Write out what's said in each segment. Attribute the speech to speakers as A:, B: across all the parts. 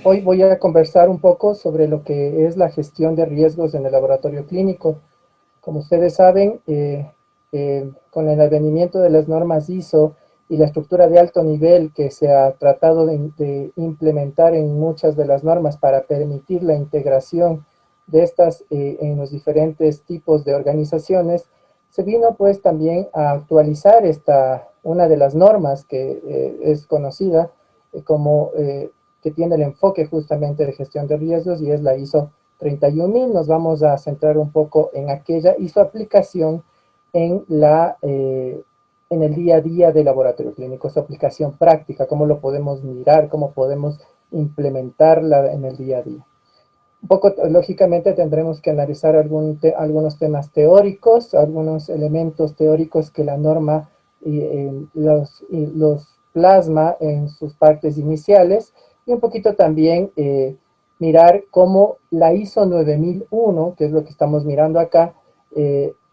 A: Hoy voy a conversar un poco sobre lo que es la gestión de riesgos en el laboratorio clínico. Como ustedes saben, con el advenimiento de las normas ISO y la estructura de alto nivel que se ha tratado de implementar en muchas de las normas para permitir la integración de estas en los diferentes tipos de organizaciones, se vino pues también a actualizar una de las normas que es conocida como que tiene el enfoque justamente de gestión de riesgos y es la ISO 31000. Nos vamos a centrar un poco en aquella y su aplicación en, en el día a día del laboratorio clínico, su aplicación práctica, cómo lo podemos mirar, cómo podemos implementarla en el día a día. Un poco, lógicamente, tendremos que analizar algunos temas teóricos, algunos elementos teóricos que la norma los plasma en sus partes iniciales, y un poquito también mirar cómo la ISO 9001, que es lo que estamos mirando acá,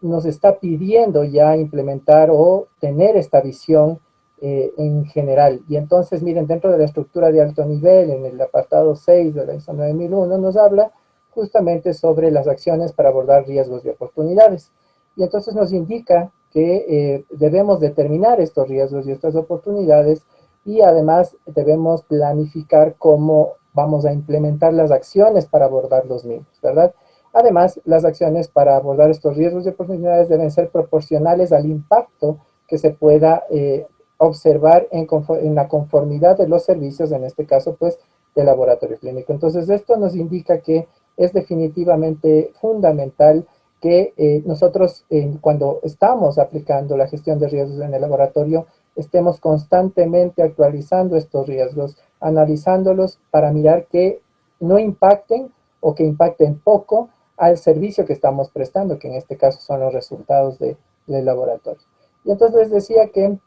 A: nos está pidiendo ya implementar o tener esta visión en general. Y entonces, miren, dentro de la estructura de alto nivel, en el apartado 6 de la ISO 9001, nos habla justamente sobre las acciones para abordar riesgos y oportunidades. Y entonces nos indica que debemos determinar estos riesgos y estas oportunidades, y además debemos planificar cómo vamos a implementar las acciones para abordar los mismos, ¿verdad? Además, las acciones para abordar estos riesgos y oportunidades deben ser proporcionales al impacto que se pueda observar en la conformidad de los servicios, en este caso, pues, del laboratorio clínico. Entonces, esto nos indica que es definitivamente fundamental que nosotros, cuando estamos aplicando la gestión de riesgos en el laboratorio, estemos constantemente actualizando estos riesgos, analizándolos para mirar que no impacten o que impacten poco al servicio que estamos prestando, que en este caso son los resultados del laboratorio. Y entonces les decía que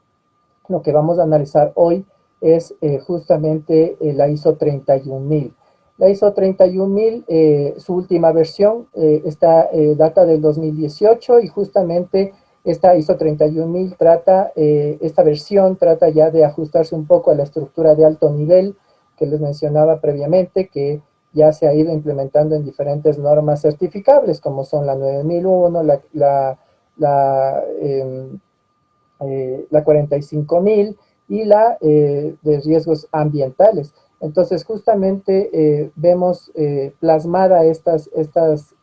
A: lo que vamos a analizar hoy es justamente la ISO 31000. La ISO 31000, su última versión, data del 2018, y justamente esta ISO 31000 esta versión trata ya de ajustarse un poco a la estructura de alto nivel que les mencionaba previamente, que ya se ha ido implementando en diferentes normas certificables, como son la 9001, la 45000 y la de riesgos ambientales. Entonces, justamente vemos plasmada esta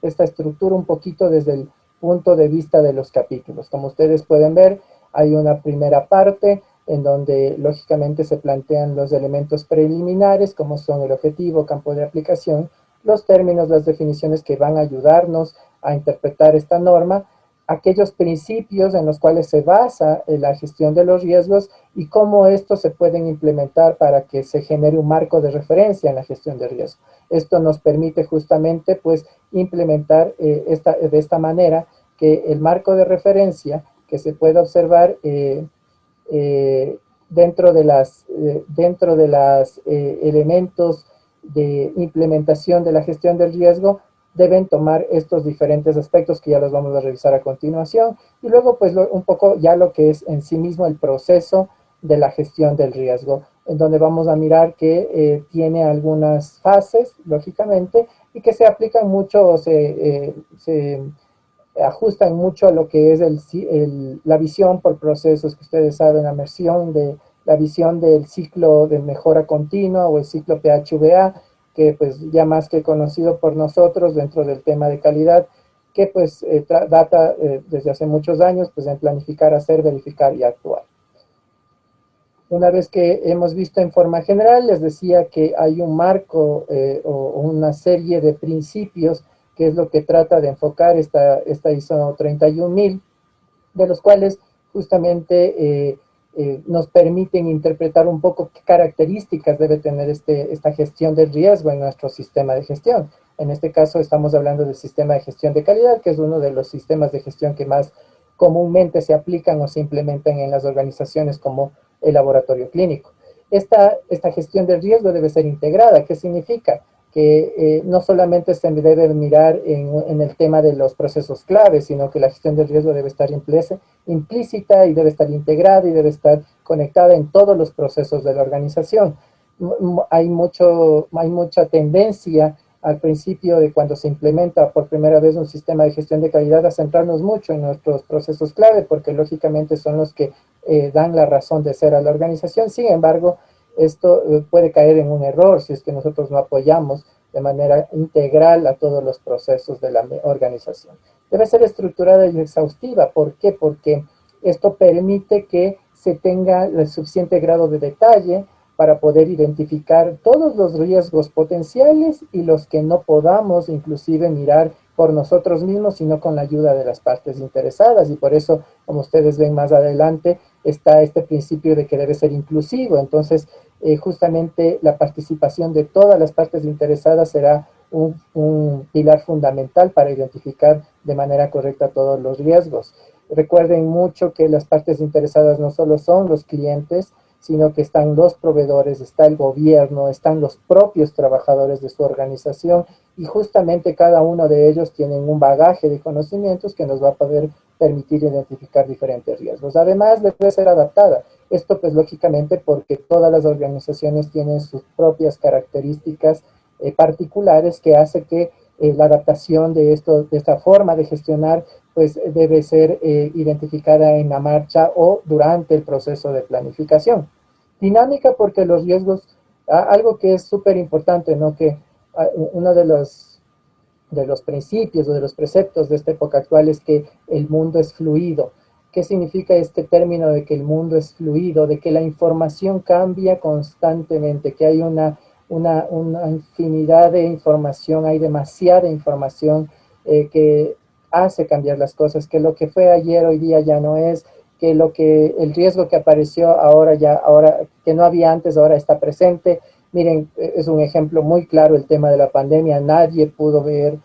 A: estructura un poquito desde el punto de vista de los capítulos. Como ustedes pueden ver, hay una primera parte en donde lógicamente se plantean los elementos preliminares, como son el objetivo, campo de aplicación, los términos, las definiciones que van a ayudarnos a interpretar esta norma, aquellos principios en los cuales se basa la gestión de los riesgos y cómo estos se pueden implementar para que se genere un marco de referencia en la gestión de riesgo. Esto nos permite justamente pues implementar de esta manera que el marco de referencia que se pueda observar dentro de las elementos de implementación de la gestión del riesgo deben tomar estos diferentes aspectos que ya los vamos a revisar a continuación, y luego pues un poco ya lo que es en sí mismo el proceso de la gestión del riesgo, en donde vamos a mirar que tiene algunas fases, lógicamente, y que se aplican mucho o se ajustan mucho a lo que es la visión por procesos, que ustedes saben, la visión del ciclo de mejora continua o el ciclo PHVA, que pues ya más que conocido por nosotros dentro del tema de calidad, que pues data desde hace muchos años pues en planificar, hacer, verificar y actuar. Una vez que hemos visto en forma general, les decía que hay un marco o una serie de principios que es lo que trata de enfocar esta ISO 31000, de los cuales justamente nos permiten interpretar un poco qué características debe tener esta gestión del riesgo en nuestro sistema de gestión. En este caso estamos hablando del sistema de gestión de calidad, que es uno de los sistemas de gestión que más comúnmente se aplican o se implementan en las organizaciones como el laboratorio clínico. Esta gestión del riesgo debe ser integrada. ¿Qué significa? Que no solamente se debe mirar en el tema de los procesos claves, sino que la gestión del riesgo debe estar implícita y debe estar integrada y debe estar conectada en todos los procesos de la organización. hay mucha tendencia al principio de cuando se implementa por primera vez un sistema de gestión de calidad a centrarnos mucho en nuestros procesos clave, porque lógicamente son los que dan la razón de ser a la organización. Sin embargo, esto puede caer en un error si es que nosotros no apoyamos de manera integral a todos los procesos de la organización. Debe ser estructurada y exhaustiva. ¿Por qué? Porque esto permite que se tenga el suficiente grado de detalle para poder identificar todos los riesgos potenciales y los que no podamos inclusive mirar por nosotros mismos, sino con la ayuda de las partes interesadas. Y por eso, como ustedes ven más adelante, está este principio de que debe ser inclusivo. Entonces, justamente la participación de todas las partes interesadas será un pilar fundamental para identificar de manera correcta todos los riesgos. Recuerden mucho que las partes interesadas no solo son los clientes, sino que están los proveedores, está el gobierno, están los propios trabajadores de su organización y justamente cada uno de ellos tienen un bagaje de conocimientos que nos va a poder permitir identificar diferentes riesgos. Además, debe ser adaptada. Esto pues lógicamente porque todas las organizaciones tienen sus propias características particulares que hace que la adaptación de esta forma de gestionar pues debe ser identificada en la marcha o durante el proceso de planificación. Dinámica porque los riesgos, algo que es súper importante, ¿no? Que uno de los principios o de los preceptos de esta época actual es que el mundo es fluido. ¿Qué significa este término de que el mundo es fluido? De que la información cambia constantemente, que hay una infinidad de información, hay demasiada información que hace cambiar las cosas, que lo que fue ayer hoy día ya no es, que el riesgo que apareció ahora que no había antes ahora está presente. Miren, es un ejemplo muy claro el tema de la pandemia. Nadie pudo ver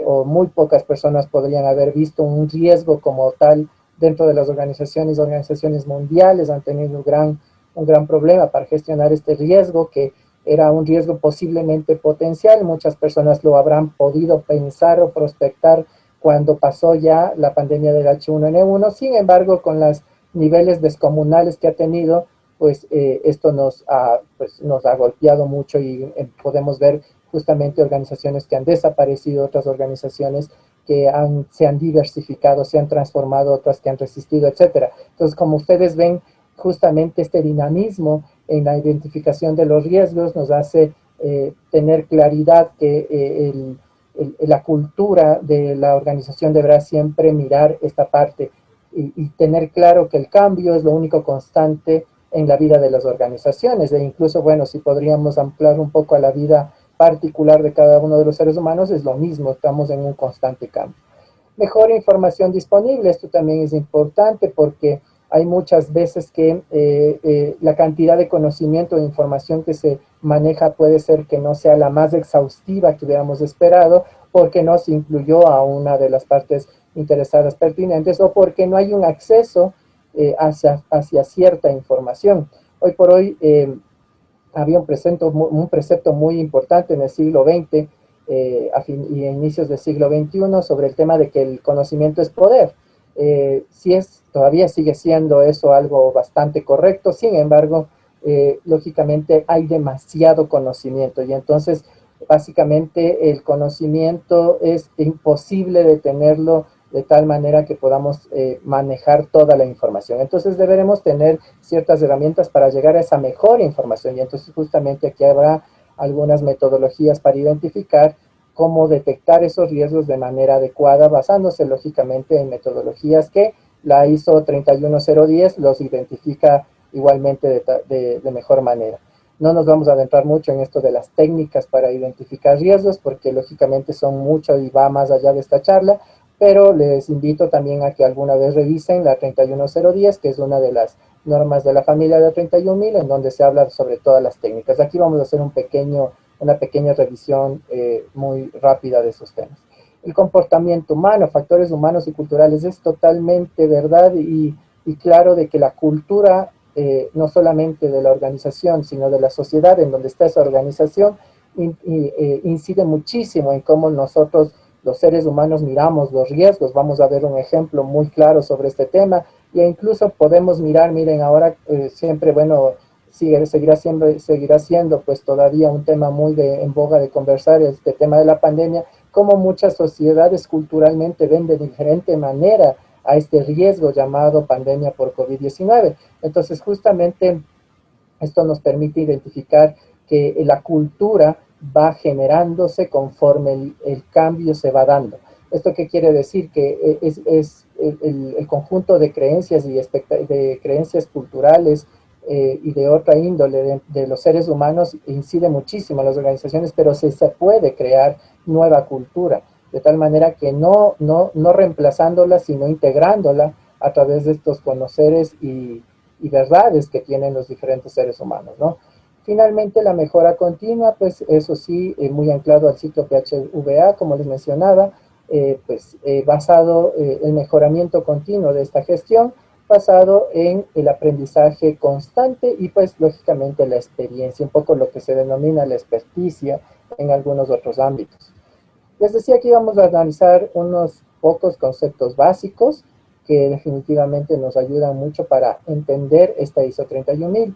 A: o muy pocas personas podrían haber visto un riesgo como tal dentro de las organizaciones mundiales han tenido un gran problema para gestionar este riesgo que era un riesgo posiblemente potencial. Muchas personas lo habrán podido pensar o prospectar cuando pasó ya la pandemia del H1N1. Sin embargo, con los niveles descomunales que ha tenido, pues esto nos ha golpeado mucho y podemos ver justamente organizaciones que han desaparecido, otras organizaciones que se han diversificado, se han transformado, otras que han resistido, etcétera. Entonces, como ustedes ven, justamente este dinamismo en la identificación de los riesgos nos hace tener claridad que la cultura de la organización deberá siempre mirar esta parte y tener claro que el cambio es lo único constante en la vida de las organizaciones e incluso, bueno, si podríamos ampliar un poco a la vida particular de cada uno de los seres humanos, es lo mismo, estamos en un constante cambio. Mejor información disponible, esto también es importante porque hay muchas veces que la cantidad de conocimiento e información que se maneja puede ser que no sea la más exhaustiva que hubiéramos esperado porque no se incluyó a una de las partes interesadas pertinentes o porque no hay un acceso hacia cierta información. Hoy por hoy había un precepto muy importante en el siglo XX y a inicios del siglo XXI sobre el tema de que el conocimiento es poder. Todavía sigue siendo eso algo bastante correcto, sin embargo, lógicamente hay demasiado conocimiento y entonces básicamente el conocimiento es imposible de tenerlo de tal manera que podamos manejar toda la información. Entonces deberemos tener ciertas herramientas para llegar a esa mejor información y entonces justamente aquí habrá algunas metodologías para identificar cómo detectar esos riesgos de manera adecuada, basándose lógicamente en metodologías que la ISO 31010 los identifica igualmente de mejor manera. No nos vamos a adentrar mucho en esto de las técnicas para identificar riesgos, porque lógicamente son mucho y va más allá de esta charla, pero les invito también a que alguna vez revisen la 31010, que es una de las normas de la familia de 31000, en donde se habla sobre todas las técnicas. Aquí vamos a hacer una pequeña revisión muy rápida de esos temas. El comportamiento humano, factores humanos y culturales, es totalmente verdad y claro de que la cultura, no solamente de la organización, sino de la sociedad en donde está esa organización, incide muchísimo en cómo nosotros los seres humanos miramos los riesgos. Vamos a ver un ejemplo muy claro sobre este tema e incluso podemos mirar, miren, ahora siempre, bueno, seguirá siendo pues todavía un tema muy en boga de conversar, este tema de la pandemia, como muchas sociedades culturalmente ven de diferente manera a este riesgo llamado pandemia por COVID-19. Entonces, justamente esto nos permite identificar que la cultura va generándose conforme el cambio se va dando. ¿Esto qué quiere decir? Que es el conjunto de creencias y de creencias culturales y de otra índole de los seres humanos incide muchísimo en las organizaciones, pero se puede crear nueva cultura, de tal manera que no reemplazándola, sino integrándola a través de estos conoceres y verdades que tienen los diferentes seres humanos, ¿no? Finalmente, la mejora continua, pues eso sí, muy anclado al ciclo PHVA, como les mencionaba, basado el mejoramiento continuo de esta gestión, basado en el aprendizaje constante y pues lógicamente la experiencia, un poco lo que se denomina la experticia en algunos otros ámbitos. Les decía que íbamos a analizar unos pocos conceptos básicos que definitivamente nos ayudan mucho para entender esta ISO 31000.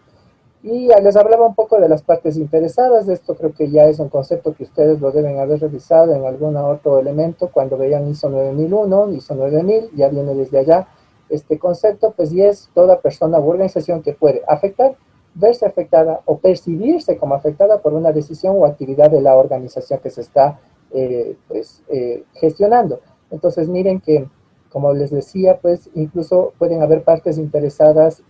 A: Y les hablaba un poco de las partes interesadas. Esto creo que ya es un concepto que ustedes lo deben haber revisado en algún otro elemento cuando vean ISO 9001, ISO 9000, ya viene desde allá este concepto, pues y es toda persona u organización que puede afectar, verse afectada o percibirse como afectada por una decisión o actividad de la organización que se está gestionando. Entonces miren que, como les decía, pues incluso pueden haber partes interesadas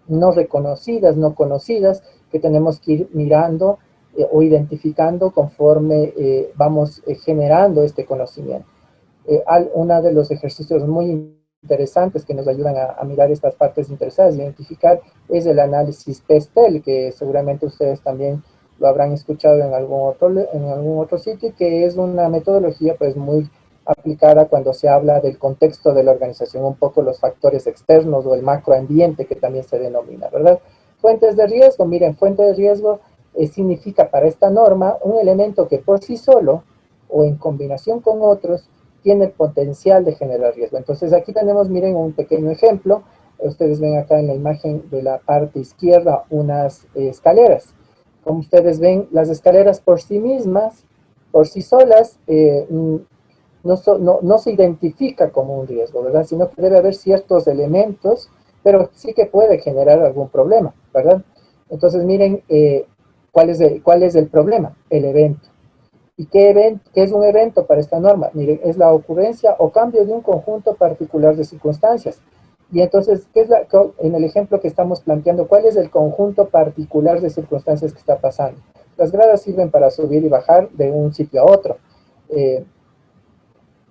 A: no reconocidas, no conocidas, que tenemos que ir mirando o identificando conforme vamos generando este conocimiento. Uno de los ejercicios muy interesantes que nos ayudan a mirar estas partes interesadas, identificar, es el análisis PESTEL, que seguramente ustedes también lo habrán escuchado en algún otro sitio, que es una metodología pues muy aplicada cuando se habla del contexto de la organización, un poco los factores externos o el macroambiente que también se denomina, ¿verdad? Fuentes de riesgo, miren, fuente de riesgo significa para esta norma un elemento que por sí solo o en combinación con otros tiene el potencial de generar riesgo. Entonces aquí tenemos, miren, un pequeño ejemplo. Ustedes ven acá en la imagen de la parte izquierda unas escaleras. Como ustedes ven, las escaleras por sí mismas, por sí solas, no se identifica como un riesgo, ¿verdad? Sino que debe haber ciertos elementos, pero sí que puede generar algún problema, ¿verdad? Entonces miren, ¿cuál es el problema? El evento. ¿Y qué es un evento para esta norma? Miren, es la ocurrencia o cambio de un conjunto particular de circunstancias. Y entonces, en el ejemplo que estamos planteando, ¿cuál es el conjunto particular de circunstancias que está pasando? Las gradas sirven para subir y bajar de un sitio a otro.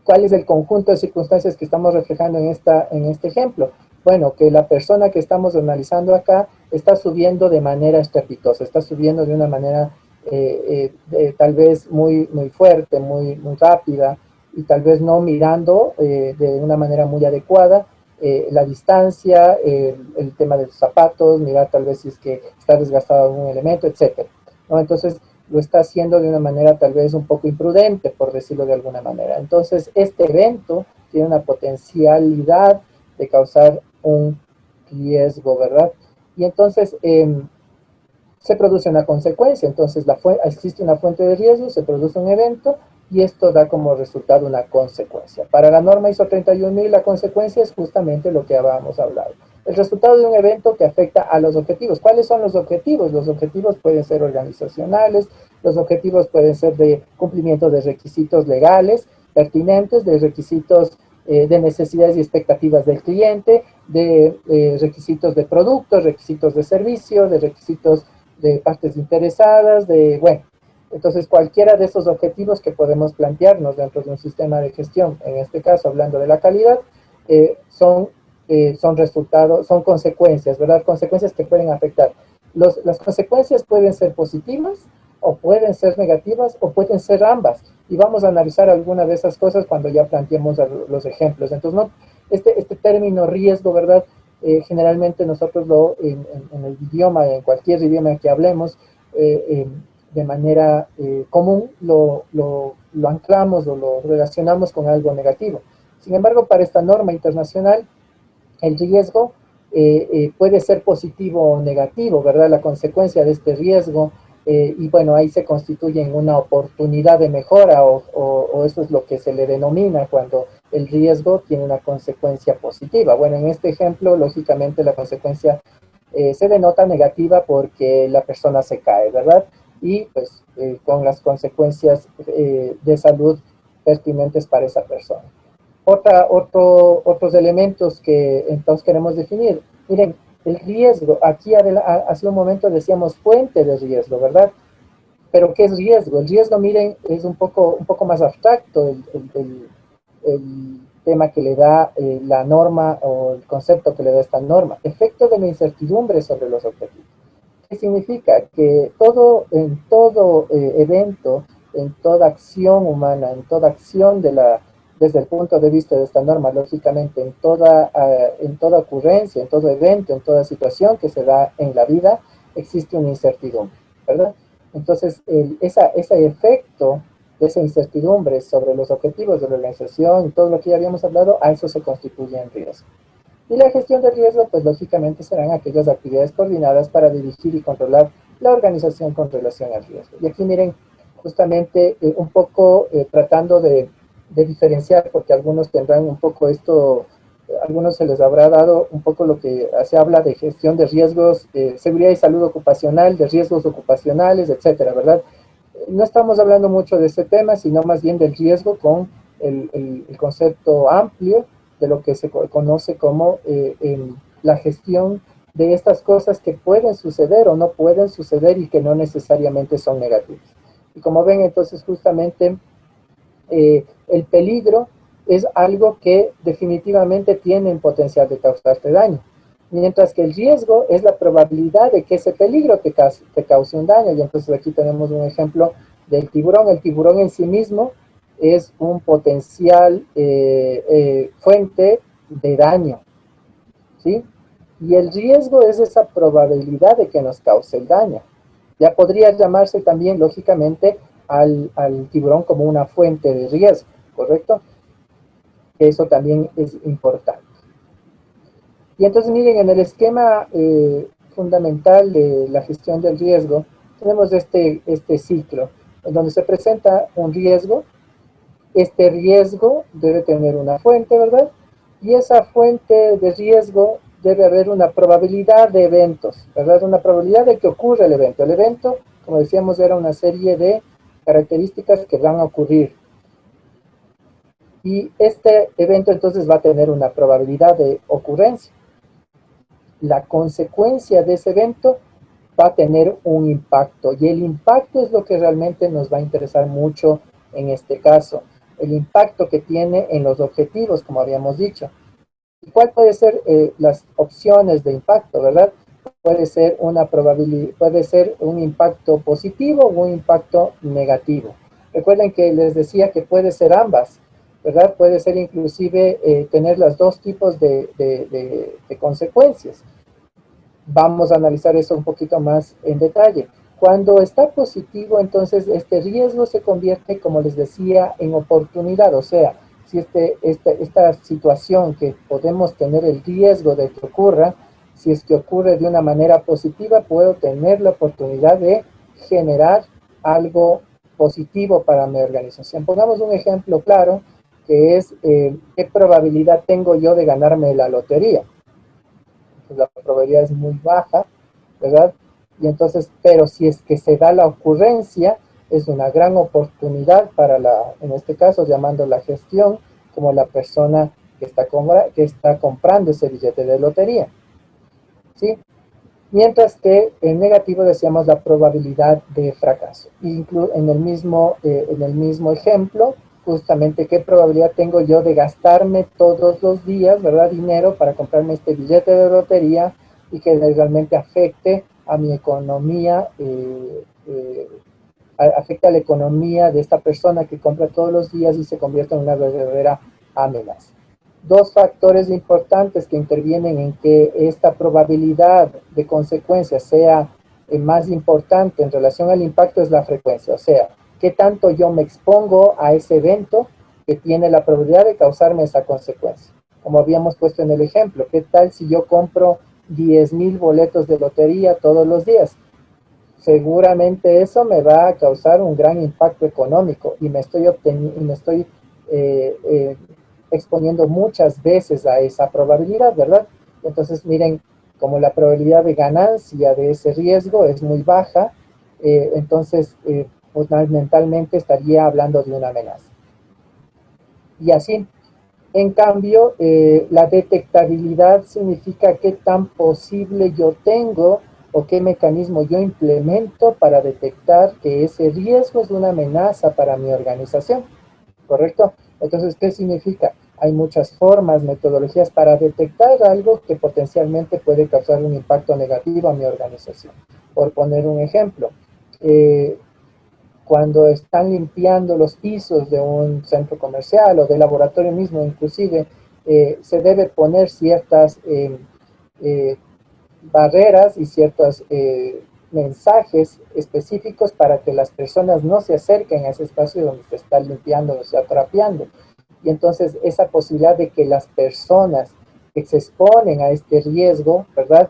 A: ¿Cuál es el conjunto de circunstancias que estamos reflejando en este ejemplo? Bueno, que la persona que estamos analizando acá está subiendo de manera estrepitosa, está subiendo de una manera tal vez muy fuerte, muy rápida, y tal vez no mirando de una manera muy adecuada la distancia, el tema de los zapatos, mirar tal vez si es que está desgastado algún elemento, etcétera, ¿no? Entonces, lo está haciendo de una manera tal vez un poco imprudente, por decirlo de alguna manera. Entonces, este evento tiene una potencialidad de causar un riesgo, ¿verdad? Y entonces se produce una consecuencia. Entonces, existe una fuente de riesgo, se produce un evento y esto da como resultado una consecuencia. Para la norma ISO 31000, la consecuencia es justamente lo que habíamos hablado. El resultado de un evento que afecta a los objetivos. ¿Cuáles son los objetivos? Los objetivos pueden ser organizacionales, los objetivos pueden ser de cumplimiento de requisitos legales pertinentes, de requisitos de necesidades y expectativas del cliente, de requisitos de productos, requisitos de servicio, de requisitos de partes interesadas, bueno, entonces cualquiera de esos objetivos que podemos plantearnos dentro de un sistema de gestión, en este caso hablando de la calidad, son resultados, son consecuencias, ¿verdad? Consecuencias que pueden afectar. Las consecuencias pueden ser positivas o pueden ser negativas o pueden ser ambas. Y vamos a analizar alguna de esas cosas cuando ya planteemos los ejemplos. Entonces, no, este término riesgo, ¿verdad? Generalmente nosotros en el idioma, en cualquier idioma que hablemos, de manera común lo anclamos o lo relacionamos con algo negativo. Sin embargo, para esta norma internacional, el riesgo puede ser positivo o negativo, ¿verdad? La consecuencia de este riesgo, y bueno, ahí se constituye en una oportunidad de mejora o eso es lo que se le denomina cuando el riesgo tiene una consecuencia positiva. Bueno, en este ejemplo, lógicamente la consecuencia se denota negativa porque la persona se cae, ¿verdad? Y pues con las consecuencias de salud pertinentes para esa persona. Otros elementos que entonces queremos definir. Miren, el riesgo, aquí hace un momento decíamos fuente de riesgo, ¿verdad? Pero ¿qué es riesgo? El riesgo, miren, es un poco más abstracto el tema que le da la norma o el concepto que le da esta norma. Efecto de la incertidumbre sobre los objetivos. ¿Qué significa? Que en todo evento, en toda acción humana, en toda acción desde el punto de vista de esta norma, lógicamente, en toda ocurrencia, en todo evento, en toda situación que se da en la vida, existe una incertidumbre, ¿verdad? Entonces, ese efecto de esa incertidumbre sobre los objetivos de la organización y todo lo que ya habíamos hablado, a eso se constituye en riesgo. Y la gestión de riesgo, pues lógicamente serán aquellas actividades coordinadas para dirigir y controlar la organización con relación al riesgo. Y aquí miren, justamente un poco tratando de diferenciar, porque algunos tendrán un poco esto, algunos se les habrá dado un poco lo que se habla de gestión de riesgos, seguridad y salud ocupacional, de riesgos ocupacionales, etcétera, ¿verdad? No estamos hablando mucho de ese tema, sino más bien del riesgo con el concepto amplio de lo que se conoce como la gestión de estas cosas que pueden suceder o no pueden suceder y que no necesariamente son negativas. Y como ven, entonces justamente el peligro es algo que definitivamente tiene el potencial de causarte daño, mientras que el riesgo es la probabilidad de que ese peligro te cause un daño. Y entonces aquí tenemos un ejemplo del tiburón. El tiburón en sí mismo es un potencial fuente de daño, ¿sí? Y el riesgo es esa probabilidad de que nos cause el daño. Ya podría llamarse también, lógicamente, al tiburón como una fuente de riesgo, ¿correcto? Eso también es importante. Y entonces miren, en el esquema fundamental de la gestión del riesgo, tenemos este ciclo, en donde se presenta un riesgo. Este riesgo debe tener una fuente, ¿verdad? Y esa fuente de riesgo debe haber una probabilidad de eventos, ¿verdad? Una probabilidad de que ocurra el evento. El evento, como decíamos, era una serie de características que van a ocurrir. Y este evento entonces va a tener una probabilidad de ocurrencia. La consecuencia de ese evento va a tener un impacto, y el impacto es lo que realmente nos va a interesar mucho en este caso, el impacto que tiene en los objetivos, como habíamos dicho. ¿Y cuál puede ser las opciones de impacto, verdad? Puede ser una probabilidad, puede ser un impacto positivo o un impacto negativo. Recuerden que les decía que puede ser ambas, ¿verdad? Puede ser inclusive tener los dos tipos de consecuencias. Vamos a analizar eso un poquito más en detalle. Cuando está positivo, entonces este riesgo se convierte, como les decía, en oportunidad. O sea, si esta situación que podemos tener el riesgo de que ocurra, si es que ocurre de una manera positiva, puedo tener la oportunidad de generar algo positivo para mi organización. Pongamos un ejemplo claro, que es qué probabilidad tengo yo de ganarme la lotería. Pues la probabilidad es muy baja, ¿verdad? Y entonces, pero si es que se da la ocurrencia, es una gran oportunidad para en este caso, llamando la gestión, como la persona que está comprando ese billete de lotería, ¿sí? Mientras que en negativo decíamos la probabilidad de fracaso. En el mismo ejemplo, justamente qué probabilidad tengo yo de gastarme todos los días, ¿verdad? Dinero para comprarme este billete de lotería y que realmente afecte a mi economía, afecte a la economía de esta persona que compra todos los días y se convierte en una verdadera amenaza. Dos factores importantes que intervienen en que esta probabilidad de consecuencia sea más importante en relación al impacto es la frecuencia, o sea, qué tanto yo me expongo a ese evento que tiene la probabilidad de causarme esa consecuencia. como habíamos puesto en el ejemplo. ¿Qué tal si yo compro 10.000 boletos de lotería todos los días? Seguramente eso me va a causar un gran impacto económico y me estoy eh, eh, exponiendo muchas veces a esa probabilidad, ¿verdad? Entonces, miren, como la probabilidad de ganancia de ese riesgo es muy baja, entonces fundamentalmente estaría hablando de una amenaza. Y así, en cambio, la detectabilidad significa qué tan posible yo tengo o qué mecanismo yo implemento para detectar que ese riesgo es una amenaza para mi organización, ¿correcto? Entonces, ¿qué significa? Hay muchas formas, metodologías para detectar algo que potencialmente puede causar un impacto negativo a mi organización. Por poner un ejemplo, eh, cuando están limpiando los pisos de un centro comercial o de laboratorio mismo, inclusive, se debe poner ciertas eh, barreras y ciertos mensajes específicos para que las personas no se acerquen a ese espacio donde se está limpiando o se está trapeando. Y entonces esa posibilidad de que las personas que se exponen a este riesgo, ¿verdad?,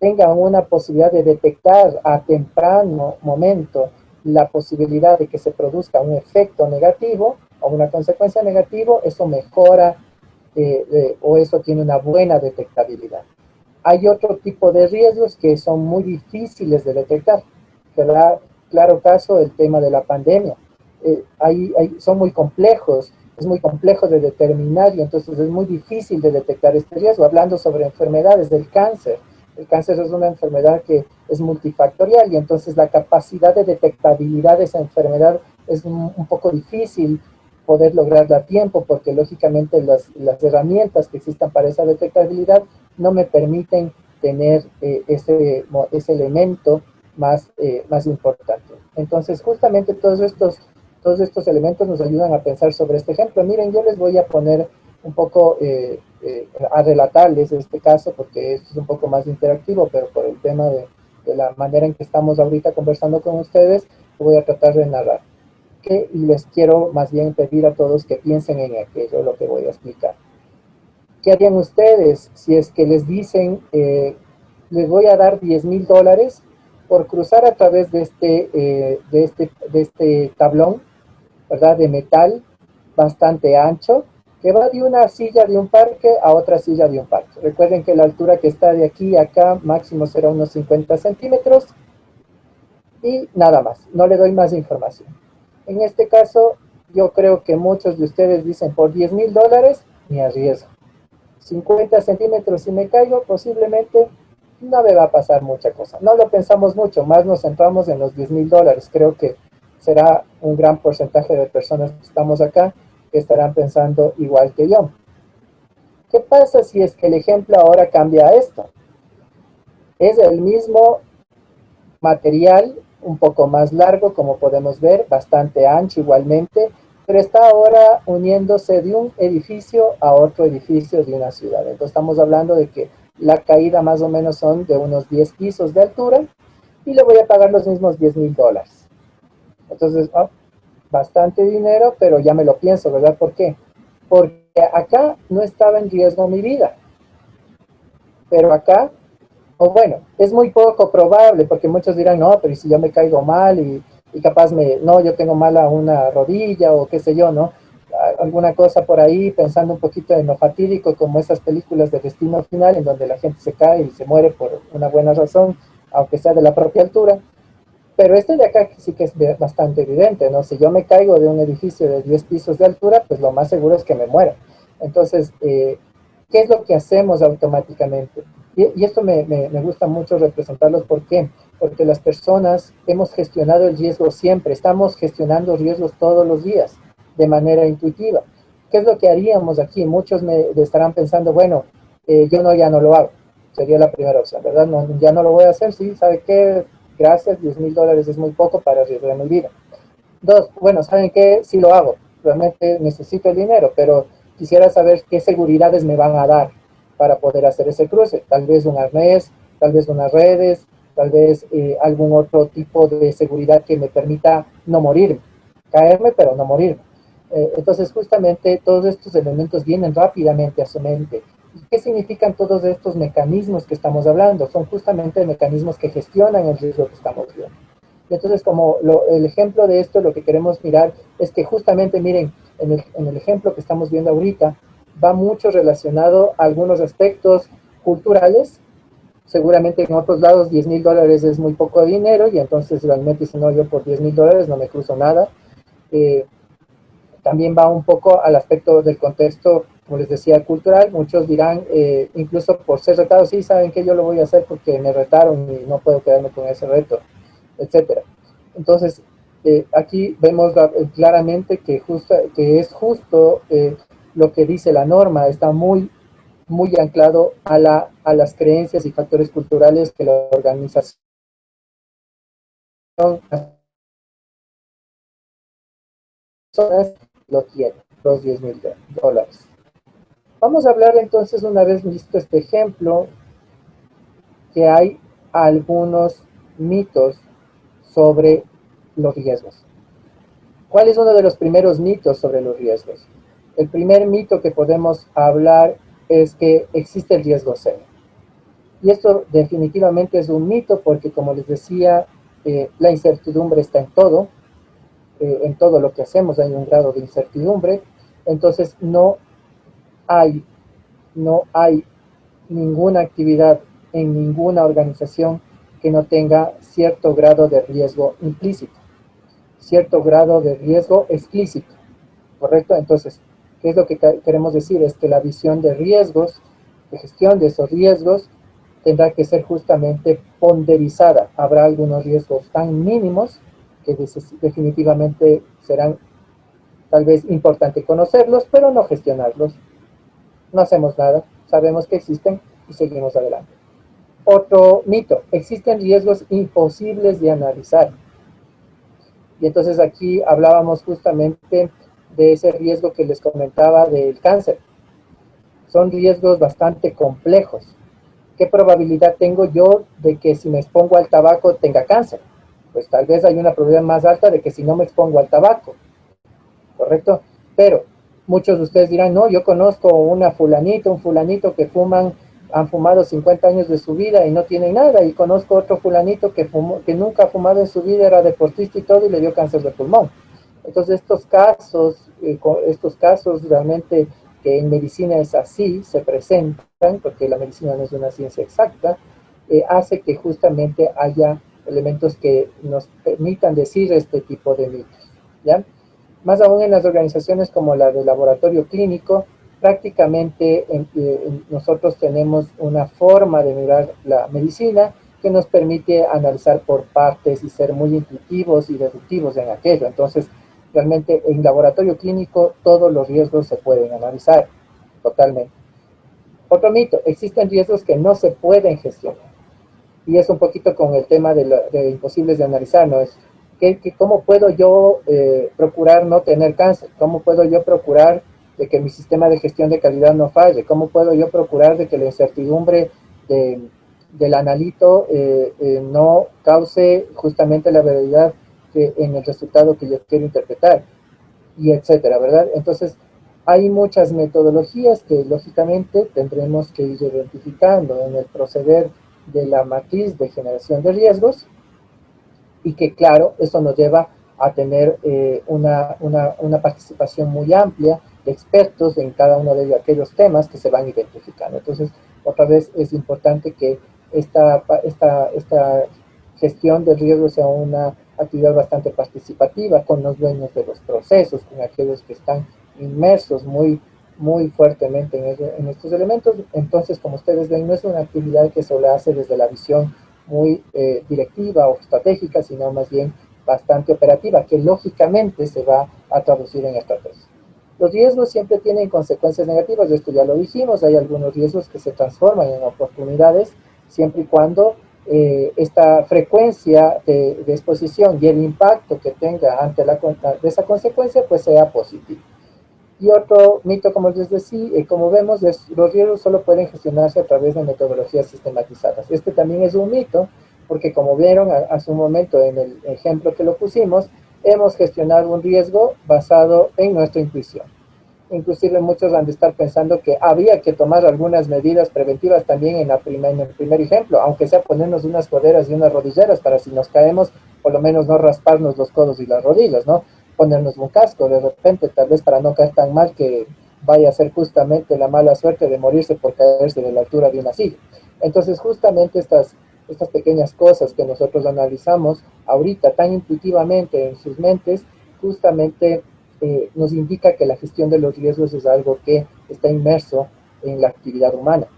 A: tengan una posibilidad de detectar a temprano momento la posibilidad de que se produzca un efecto negativo o una consecuencia negativa, eso mejora o eso tiene una buena detectabilidad. Hay otro tipo de riesgos que son muy difíciles de detectar. ¿Verdad? Claro caso, el tema de la pandemia. Son muy complejos, es muy complejo de determinar y entonces es muy difícil de detectar este riesgo. Hablando sobre enfermedades del cáncer, el cáncer es una enfermedad que es multifactorial y entonces la capacidad de detectabilidad de esa enfermedad es un poco difícil poder lograrla a tiempo porque lógicamente las herramientas que existan para esa detectabilidad no me permiten tener ese elemento más importante. Entonces, justamente todos estos elementos nos ayudan a pensar sobre este ejemplo. Miren, yo les voy a poner un poco a relatarles este caso, porque esto es un poco más interactivo, pero por el tema de la manera en que estamos ahorita conversando con ustedes, voy a tratar de narrar. Y les quiero más bien pedir a todos que piensen en aquello, lo que voy a explicar. ¿Qué harían ustedes si es que les dicen, les voy a dar $10,000 por cruzar a través de este tablón, ¿verdad? De metal bastante ancho, que va de una silla de un parque a otra silla de un parque. Recuerden que la altura que está de aquí a acá máximo será unos 50 centímetros y nada más, no le doy más información. En este caso, yo creo que muchos de ustedes dicen, por $10,000 me arriesgo. 50 centímetros y me caigo, posiblemente no me va a pasar mucha cosa. No lo pensamos mucho, más nos centramos en los $10,000. Creo que será un gran porcentaje de personas que estamos acá que estarán pensando igual que yo. ¿Qué pasa si es que el ejemplo ahora cambia a esto? Es el mismo material, un poco más largo, como podemos ver, bastante ancho igualmente, pero está ahora uniéndose de un edificio a otro edificio de una ciudad. Entonces estamos hablando de que la caída más o menos son de unos 10 pisos de altura y le voy a pagar los mismos $10,000. Entonces, bastante dinero, pero ya me lo pienso, ¿verdad? ¿Por qué? Porque acá no estaba en riesgo mi vida, pero acá, o bueno, es muy poco probable, porque muchos dirán, no, pero ¿y si yo me caigo mal y capaz no, yo tengo mala una rodilla o qué sé yo, ¿no? Alguna cosa por ahí, pensando un poquito en lo fatídico, como esas películas de Destino Final, en donde la gente se cae y se muere por una buena razón, aunque sea de la propia altura. Pero este de acá sí que es bastante evidente, ¿no? Si yo me caigo de un edificio de 10 pisos de altura, pues lo más seguro es que me muera. Entonces, ¿qué es lo que hacemos automáticamente? Y esto me gusta mucho representarlos. ¿Por qué? Porque las personas hemos gestionado el riesgo siempre, estamos gestionando riesgos todos los días de manera intuitiva. ¿Qué es lo que haríamos aquí? Muchos me estarán pensando, bueno, yo no, ya no lo hago. Sería la primera opción, ¿verdad? No, ya no lo voy a hacer, sí, ¿sabe qué? Gracias, $10,000 es muy poco para arriesgar mi vida. Dos, bueno, ¿saben qué? Sí lo hago, realmente necesito el dinero, pero quisiera saber qué seguridades me van a dar para poder hacer ese cruce. Tal vez un arnés, tal vez unas redes, tal vez algún otro tipo de seguridad que me permita no morirme, caerme, pero no morirme. Entonces, justamente todos estos elementos vienen rápidamente a su mente. ¿Y qué significan todos estos mecanismos que estamos hablando? Son justamente mecanismos que gestionan el riesgo que estamos viendo. Y entonces, como el ejemplo de esto, lo que queremos mirar es que justamente, miren, en el ejemplo que estamos viendo ahorita, va mucho relacionado a algunos aspectos culturales. Seguramente en otros lados $10,000 es muy poco dinero y entonces realmente dicen, no, yo por $10,000 no me cruzo nada. Eh, También va un poco al aspecto del contexto, como les decía, cultural. Muchos dirán, incluso por ser retados, sí, saben que yo lo voy a hacer porque me retaron y no puedo quedarme con ese reto, etcétera. Entonces, aquí vemos claramente que es justo lo que dice la norma, está muy anclado a las creencias y factores culturales que la organización lo tiene, los $10,000. Vamos a hablar entonces, una vez visto este ejemplo, que hay algunos mitos sobre los riesgos. ¿Cuál es uno de los primeros mitos sobre los riesgos? El primer mito que podemos hablar es que existe el riesgo cero. Y esto definitivamente es un mito porque, como les decía, la incertidumbre está en todo lo que hacemos hay un grado de incertidumbre. Entonces hay, no hay ninguna actividad en ninguna organización que no tenga cierto grado de riesgo implícito, cierto grado de riesgo explícito, ¿correcto? Entonces, ¿qué es lo que queremos decir? Es que la visión de riesgos, de gestión de esos riesgos, tendrá que ser justamente ponderizada. Habrá algunos riesgos tan mínimos que definitivamente serán tal vez importante conocerlos, pero no gestionarlos. No hacemos nada, sabemos que existen y seguimos adelante. Otro mito, existen riesgos imposibles de analizar. Y entonces aquí hablábamos justamente de ese riesgo que les comentaba del cáncer. Son riesgos bastante complejos. ¿Qué probabilidad tengo yo de que si me expongo al tabaco tenga cáncer? Pues tal vez hay una probabilidad más alta de que si no me expongo al tabaco, ¿correcto? Pero muchos de ustedes dirán, no, yo conozco un fulanito que han fumado 50 años de su vida y no tienen nada, y conozco otro fulanito que nunca ha fumado en su vida, era deportista y todo, y le dio cáncer de pulmón. Entonces estos casos realmente que en medicina es así, se presentan, porque la medicina no es una ciencia exacta, hace que justamente haya elementos que nos permitan decir este tipo de mitos, ¿ya? Más aún en las organizaciones como la de laboratorio clínico, prácticamente nosotros tenemos una forma de mirar la medicina que nos permite analizar por partes y ser muy intuitivos y deductivos en aquello. Entonces, realmente en laboratorio clínico todos los riesgos se pueden analizar totalmente. Otro mito, existen riesgos que no se pueden gestionar. Y es un poquito con el tema de imposibles de analizar, ¿no? Es ¿cómo puedo yo procurar no tener cáncer? ¿Cómo puedo yo procurar de que mi sistema de gestión de calidad no falle? ¿Cómo puedo yo procurar de que la incertidumbre de, del analito no cause justamente la verdad en el resultado que yo quiero interpretar? Y etcétera, ¿verdad? Entonces, hay muchas metodologías que lógicamente tendremos que ir identificando en el proceder de la matriz de generación de riesgos, y que claro, eso nos lleva a tener una participación muy amplia de expertos en cada uno de aquellos temas que se van identificando. Entonces, otra vez es importante que esta gestión de riesgos sea una actividad bastante participativa con los dueños de los procesos, con aquellos que están inmersos muy fuertemente en estos elementos. Entonces, como ustedes ven, no es una actividad que se hace desde la visión muy directiva o estratégica, sino más bien bastante operativa, que lógicamente se va a traducir en estrategia. Los riesgos siempre tienen consecuencias negativas, esto ya lo dijimos, hay algunos riesgos que se transforman en oportunidades, siempre y cuando esta frecuencia de exposición y el impacto que tenga ante de esa consecuencia pues sea positivo. Y otro mito, como les decía, como vemos, los riesgos solo pueden gestionarse a través de metodologías sistematizadas. Este también es un mito, porque como vieron hace un momento en el ejemplo que lo pusimos, hemos gestionado un riesgo basado en nuestra intuición. Inclusive muchos han de estar pensando que habría que tomar algunas medidas preventivas también en el primer ejemplo, aunque sea ponernos unas coderas y unas rodilleras para si nos caemos, por lo menos no rasparnos los codos y las rodillas, ¿no? Ponernos un casco de repente, tal vez para no caer tan mal que vaya a ser justamente la mala suerte de morirse por caerse de la altura de una silla. Entonces, justamente estas pequeñas cosas que nosotros analizamos ahorita tan intuitivamente en sus mentes, justamente nos indica que la gestión de los riesgos es algo que está inmerso en la actividad humana.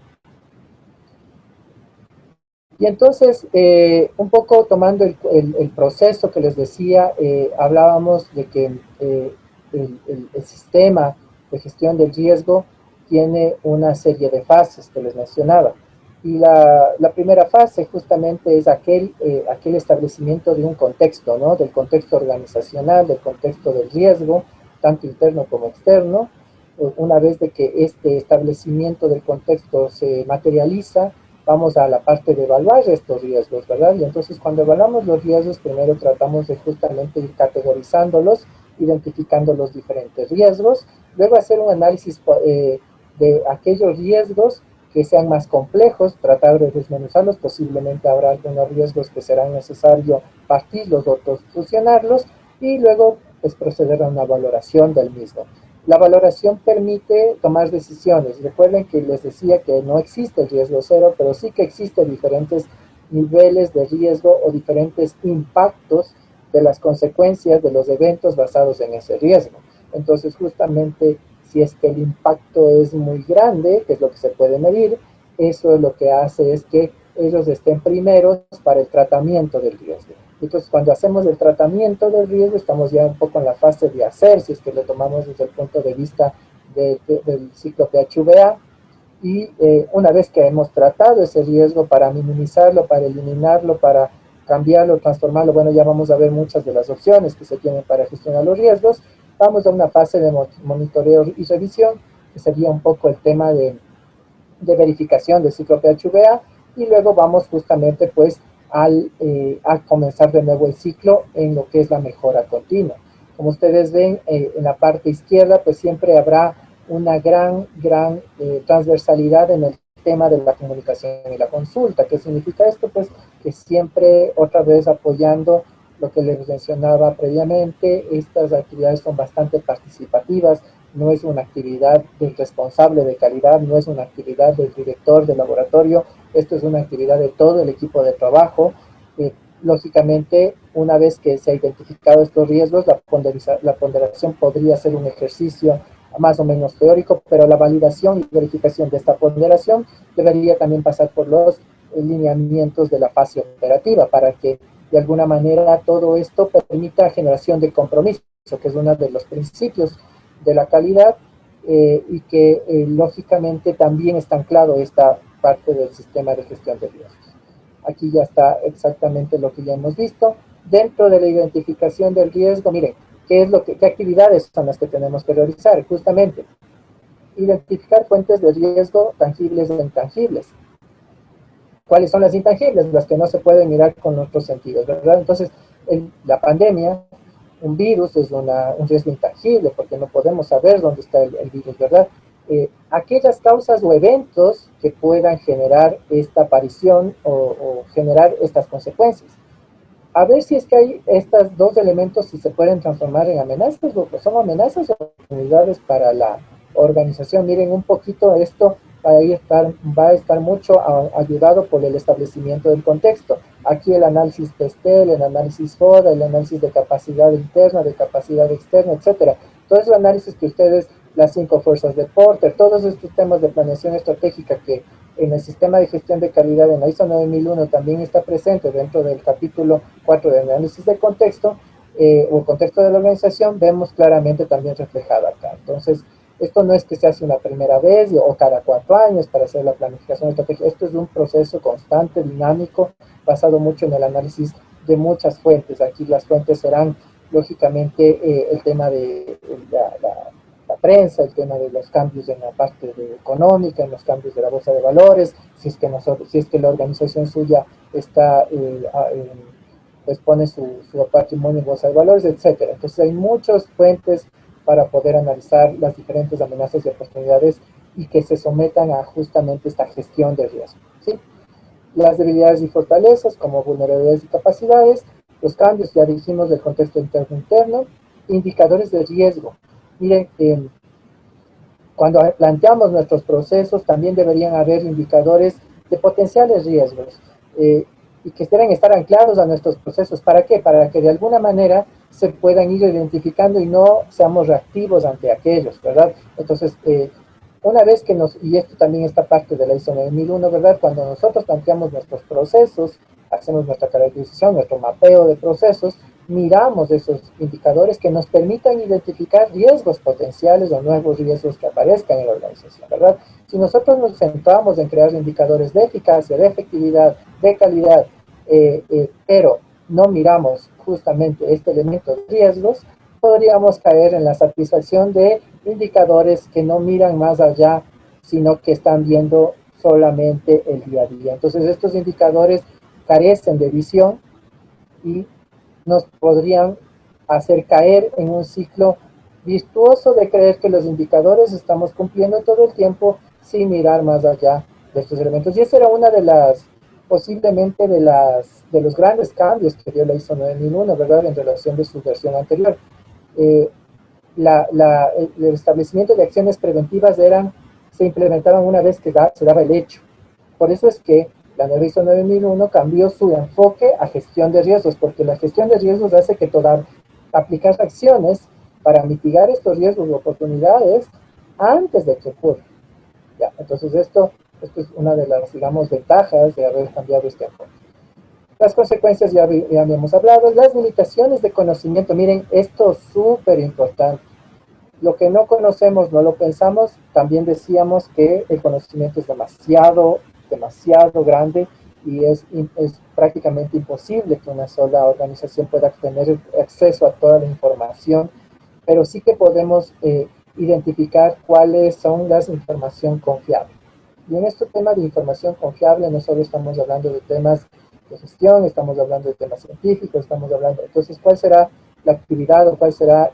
A: Y entonces, un poco tomando el proceso que les decía, hablábamos de que el sistema de gestión del riesgo tiene una serie de fases que les mencionaba. Y la primera fase justamente es aquel establecimiento de un contexto, ¿no? Del contexto organizacional, del contexto del riesgo, tanto interno como externo. Una vez de que este establecimiento del contexto se materializa, vamos a la parte de evaluar estos riesgos, ¿verdad? Y entonces cuando evaluamos los riesgos, primero tratamos de justamente ir categorizándolos, identificando los diferentes riesgos, luego hacer un análisis de aquellos riesgos que sean más complejos, tratar de desmenuzarlos, posiblemente habrá algunos riesgos que serán necesario partirlos, otros fusionarlos, y luego pues proceder a una valoración del mismo. La valoración permite tomar decisiones. Recuerden que les decía que no existe el riesgo cero, pero sí que existen diferentes niveles de riesgo o diferentes impactos de las consecuencias de los eventos basados en ese riesgo. Entonces, justamente, si es que el impacto es muy grande, que es lo que se puede medir, eso es lo que hace es que ellos estén primeros para el tratamiento del riesgo. Entonces, cuando hacemos el tratamiento del riesgo, estamos ya un poco en la fase de hacer, si es que lo tomamos desde el punto de vista del ciclo PHVA, y una vez que hemos tratado ese riesgo para minimizarlo, para eliminarlo, para cambiarlo, transformarlo, bueno, ya vamos a ver muchas de las opciones que se tienen para gestionar los riesgos, vamos a una fase de monitoreo y revisión, que sería un poco el tema de verificación del ciclo PHVA, y luego vamos justamente pues a comenzar de nuevo el ciclo en lo que es la mejora continua. Como ustedes ven, en la parte izquierda pues siempre habrá una gran transversalidad en el tema de la comunicación y la consulta. ¿Qué significa esto? Pues que siempre otra vez apoyando lo que les mencionaba previamente, estas actividades son bastante participativas, no es una actividad del responsable de calidad, no es una actividad del director del laboratorio, esto es una actividad de todo el equipo de trabajo. Lógicamente, una vez que se han identificado estos riesgos, la ponderación podría ser un ejercicio más o menos teórico, pero la validación y verificación de esta ponderación debería también pasar por los lineamientos de la fase operativa para que de alguna manera todo esto permita generación de compromiso, que es uno de los principios de la calidad, y que lógicamente también está anclado esta parte del sistema de gestión de riesgos. Aquí ya está exactamente lo que ya hemos visto. Dentro de la identificación del riesgo, miren, ¿qué actividades son las que tenemos que realizar? Justamente, identificar fuentes de riesgo tangibles e intangibles. ¿Cuáles son las intangibles? Las que no se pueden mirar con nuestros sentidos, ¿verdad? Entonces, la pandemia, un virus es un riesgo intangible porque no podemos saber dónde está el virus, ¿verdad? Aquellas causas o eventos que puedan generar esta aparición o generar estas consecuencias. A ver si es que hay estos dos elementos, si se pueden transformar en amenazas, o son amenazas o oportunidades para la organización. Miren, un poquito esto va a estar mucho ayudado por el establecimiento del contexto. Aquí el análisis PESTEL, el análisis FODA, el análisis de capacidad interna, de capacidad externa, etcétera. Todos los análisis que ustedes, las 5 fuerzas de Porter, todos estos temas de planeación estratégica que en el sistema de gestión de calidad en la ISO 9001 también está presente dentro del capítulo 4 de análisis de contexto, o el contexto de la organización, vemos claramente también reflejado acá. Entonces, esto no es que se hace una primera vez o cada 4 años para hacer la planificación estratégica, esto es un proceso constante, dinámico, basado mucho en el análisis de muchas fuentes. Aquí las fuentes serán, lógicamente, el tema de la prensa, el tema de los cambios en la parte económica, en los cambios de la bolsa de valores, si es que la organización suya está pues pone su patrimonio en bolsa de valores, etcétera. Entonces hay muchos fuentes para poder analizar las diferentes amenazas y oportunidades y que se sometan a justamente esta gestión de riesgo, ¿sí? Las debilidades y fortalezas como vulnerabilidades y capacidades, los cambios, ya dijimos, del contexto interno, indicadores de riesgo. Miren, cuando planteamos nuestros procesos también deberían haber indicadores de potenciales riesgos y que deben estar anclados a nuestros procesos. ¿Para qué? Para que de alguna manera se puedan ir identificando y no seamos reactivos ante aquellos, ¿verdad? Entonces, una vez que y esto también está parte de la ISO 9001, ¿verdad? Cuando nosotros planteamos nuestros procesos, hacemos nuestra caracterización, nuestro mapeo de procesos, miramos esos indicadores que nos permitan identificar riesgos potenciales o nuevos riesgos que aparezcan en la organización, ¿verdad? Si nosotros nos centramos en crear indicadores de eficacia, de efectividad, de calidad, pero no miramos justamente este elemento de riesgos, podríamos caer en la satisfacción de indicadores que no miran más allá, sino que están viendo solamente el día a día. Entonces, estos indicadores carecen de visión y nos podrían hacer caer en un ciclo virtuoso de creer que los indicadores estamos cumpliendo todo el tiempo sin mirar más allá de estos elementos. Y esa era una de las, posiblemente de los grandes cambios que dio la ISO 9001, ¿verdad? En relación de su versión anterior. Eh, el establecimiento de acciones preventivas se implementaban una vez que se daba el hecho. Por eso es que la nueva ISO 9001 cambió su enfoque a gestión de riesgos, porque la gestión de riesgos hace que aplicar acciones para mitigar estos riesgos o oportunidades antes de que ocurra. Ya, entonces esto es una de las, digamos, ventajas de haber cambiado este enfoque. Las consecuencias ya habíamos hablado, las limitaciones de conocimiento. Miren, esto es súper importante. Lo que no conocemos, no lo pensamos. También decíamos que el conocimiento es demasiado grande y es prácticamente imposible que una sola organización pueda tener acceso a toda la información, pero sí que podemos identificar cuáles son las información confiable. Y en este tema de información confiable no solo estamos hablando de temas de gestión, estamos hablando de temas científicos, estamos hablando, entonces, ¿cuál será la actividad o cuál será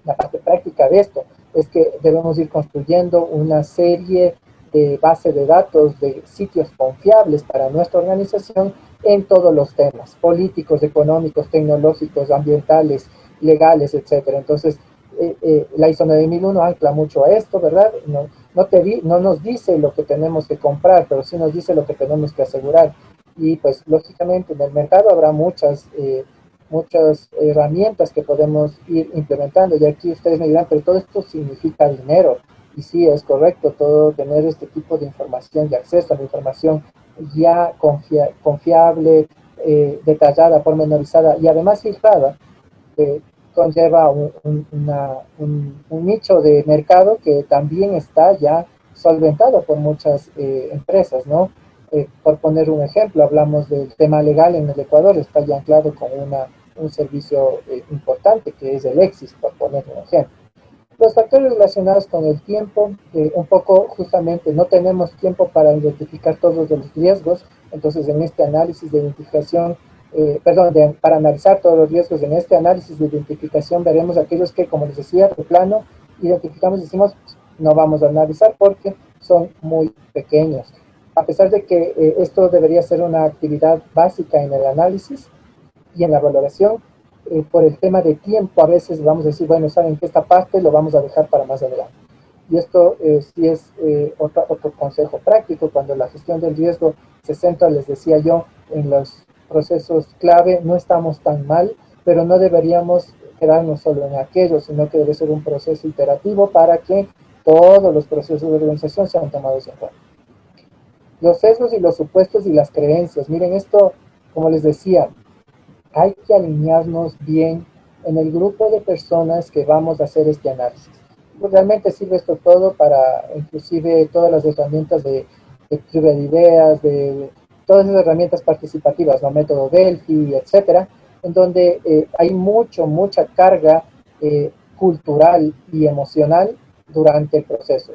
A: la parte práctica de esto? Es que debemos ir construyendo una serie de bases de datos, de sitios confiables para nuestra organización en todos los temas, políticos, económicos, tecnológicos, ambientales, legales, etcétera. Entonces, la ISO 9001 ancla mucho a esto, ¿verdad? No nos dice lo que tenemos que comprar, pero sí nos dice lo que tenemos que asegurar. Y pues lógicamente en el mercado habrá muchas herramientas que podemos ir implementando. Y aquí ustedes me dirán, pero todo esto significa dinero. Y sí, es correcto, todo tener este tipo de información y acceso a la información ya confiable, detallada, pormenorizada y además filtrada, conlleva un nicho de mercado que también está ya solventado por muchas empresas, ¿no? Por poner un ejemplo, hablamos del tema legal en el Ecuador, está ya anclado con un servicio importante que es el EXIS, por poner un ejemplo. Los factores relacionados con el tiempo, un poco justamente no tenemos tiempo para identificar todos los riesgos, entonces en este análisis de identificación, para analizar todos los riesgos, en este análisis de identificación veremos aquellos que, como les decía, de plano, identificamos y decimos, no vamos a analizar porque son muy pequeños. A pesar de que esto debería ser una actividad básica en el análisis y en la valoración, por el tema de tiempo, a veces vamos a decir, bueno, saben que esta parte lo vamos a dejar para más adelante. Y esto sí es otro consejo práctico, cuando la gestión del riesgo se centra, les decía yo, en los procesos clave, no estamos tan mal, pero no deberíamos quedarnos solo en aquello, sino que debe ser un proceso iterativo para que todos los procesos de organización sean tomados en cuenta. Los sesgos y los supuestos y las creencias. Miren, esto, como les decía, hay que alinearnos bien en el grupo de personas que vamos a hacer este análisis. Pues realmente sirve esto todo para, inclusive, todas las herramientas de lluvia de ideas, de todas esas herramientas participativas, ¿no? Método Delphi, etcétera, en donde hay mucha carga cultural y emocional durante el proceso.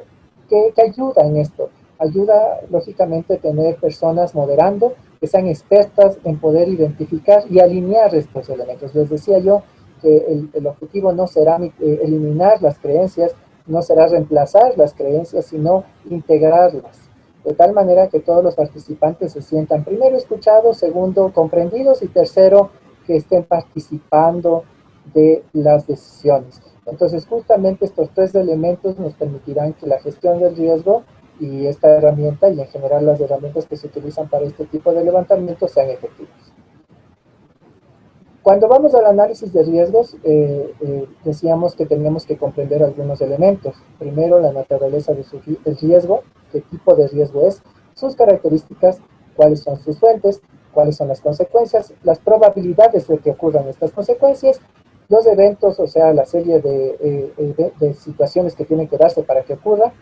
A: ¿Qué ayuda en esto? Ayuda, lógicamente, tener personas moderando que sean expertas en poder identificar y alinear estos elementos. Les decía yo que el objetivo no será eliminar las creencias, no será reemplazar las creencias, sino integrarlas, de tal manera que todos los participantes se sientan primero escuchados, segundo comprendidos y tercero que estén participando de las decisiones. Entonces justamente estos tres elementos nos permitirán que la gestión del riesgo y esta herramienta y en general las herramientas que se utilizan para este tipo de levantamiento sean efectivas. Cuando vamos al análisis de riesgos, decíamos que teníamos que comprender algunos elementos. Primero, la naturaleza del riesgo, qué tipo de riesgo es, sus características, cuáles son sus fuentes, cuáles son las consecuencias, las probabilidades de que ocurran estas consecuencias, los eventos, o sea, la serie de situaciones que tienen que darse para que ocurra,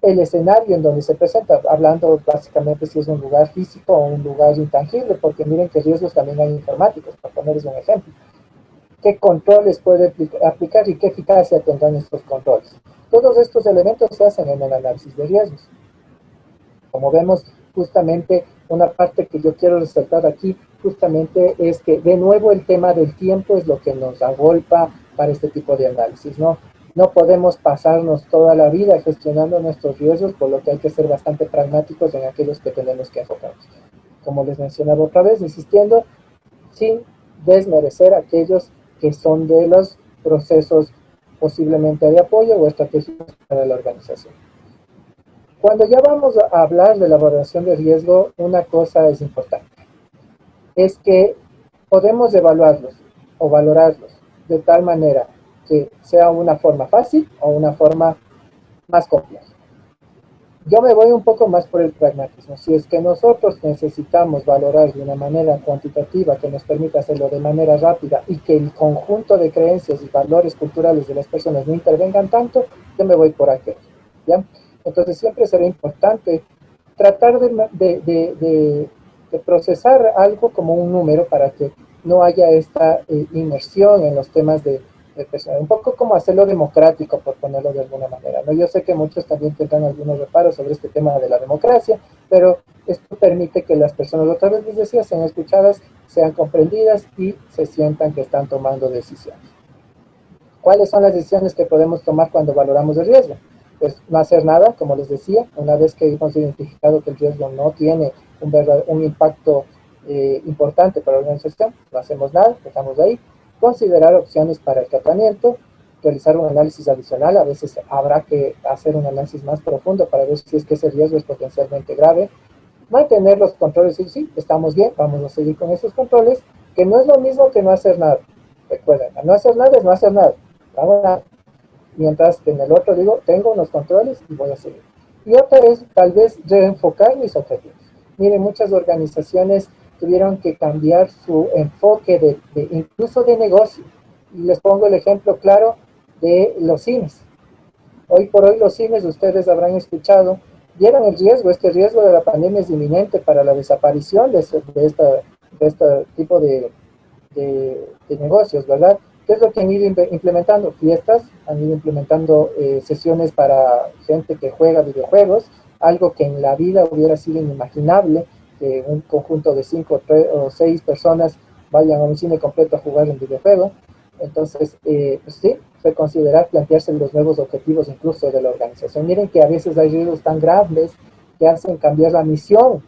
A: el escenario en donde se presenta, hablando básicamente si es un lugar físico o un lugar intangible, porque miren que riesgos también hay informáticos, para ponerles un ejemplo. ¿Qué controles puede aplicar y qué eficacia tendrán estos controles? Todos estos elementos se hacen en el análisis de riesgos. Como vemos, justamente una parte que yo quiero resaltar aquí, justamente es que de nuevo el tema del tiempo es lo que nos agolpa para este tipo de análisis, ¿no? No podemos pasarnos toda la vida gestionando nuestros riesgos, por lo que hay que ser bastante pragmáticos en aquellos que tenemos que enfocarnos. Como les mencionaba otra vez, insistiendo, sin desmerecer a aquellos que son de los procesos posiblemente de apoyo o estrategias para la organización. Cuando ya vamos a hablar de la evaluación de riesgo, una cosa es importante, es que podemos evaluarlos o valorarlos de tal manera que sea una forma fácil o una forma más compleja. Yo me voy un poco más por el pragmatismo. Si es que nosotros necesitamos valorar de una manera cuantitativa que nos permita hacerlo de manera rápida y que el conjunto de creencias y valores culturales de las personas no intervengan tanto, yo me voy por aquello, ¿ya? Entonces siempre será importante tratar de procesar algo como un número para que no haya esta inmersión en los temas de personal, un poco como hacerlo democrático, por ponerlo de alguna manera, ¿no? Yo sé que muchos también tendrán algunos reparos sobre este tema de la democracia, pero esto permite que las personas, otra vez les decía, sean escuchadas, sean comprendidas y se sientan que están tomando decisiones. ¿Cuáles son las decisiones que podemos tomar cuando valoramos el riesgo? Pues no hacer nada, como les decía, una vez que hemos identificado que el riesgo no tiene un impacto importante para la organización, no hacemos nada, dejamos de ahí. Considerar opciones para el tratamiento, realizar un análisis adicional, a veces habrá que hacer un análisis más profundo para ver si es que ese riesgo es potencialmente grave. Mantener los controles y sí, estamos bien, vamos a seguir con esos controles, que no es lo mismo que no hacer nada. Recuerden, no hacer nada es no hacer nada. Ahora, mientras que en el otro digo, tengo unos controles y voy a seguir. Y otra es tal vez reenfocar mis objetivos. Miren, muchas organizaciones tuvieron que cambiar su enfoque incluso de negocio. Y les pongo el ejemplo claro de los cines. Hoy por hoy los cines, ustedes habrán escuchado, vieron el riesgo, este riesgo de la pandemia es inminente para la desaparición de este tipo de negocios, ¿verdad? ¿Qué es lo que han ido implementando? Fiestas, han ido implementando sesiones para gente que juega videojuegos, algo que en la vida hubiera sido inimaginable, que un conjunto de 5 o 6 personas vayan a un cine completo a jugar un videojuego. Entonces, pues sí, reconsiderar, plantearse los nuevos objetivos incluso de la organización. Miren que a veces hay riesgos tan grandes que hacen cambiar la misión,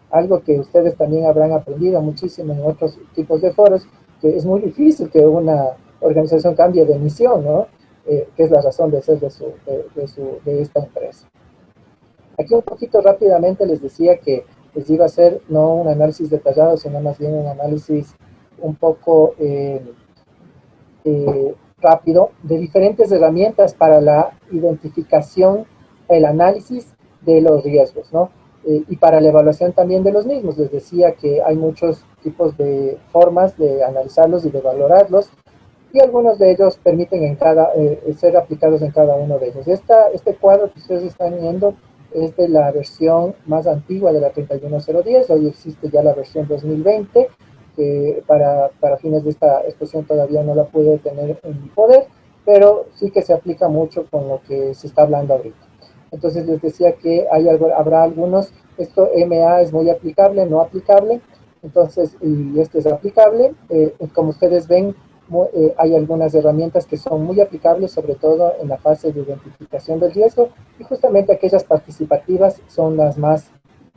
A: algo que ustedes también habrán aprendido muchísimo en otros tipos de foros, que es muy difícil que una organización cambie de misión, ¿no? Que es la razón de ser de esta empresa. Aquí un poquito rápidamente les decía que les iba a hacer no un análisis detallado, sino más bien un análisis un poco rápido de diferentes herramientas para la identificación, el análisis de los riesgos, ¿no? Y para la evaluación también de los mismos. Les decía que hay muchos tipos de formas de analizarlos y de valorarlos, y algunos de ellos permiten ser aplicados en cada uno de ellos. Este cuadro que ustedes están viendo es de la versión más antigua de la 31010, hoy existe ya la versión 2020, que para fines de esta expresión todavía no la pude tener en mi poder, pero sí que se aplica mucho con lo que se está hablando ahorita. Entonces les decía que habrá algunos esto MA es muy aplicable, no aplicable, entonces, y este es aplicable. Como ustedes ven, hay algunas herramientas que son muy aplicables, sobre todo en la fase de identificación del riesgo, y justamente aquellas participativas son las más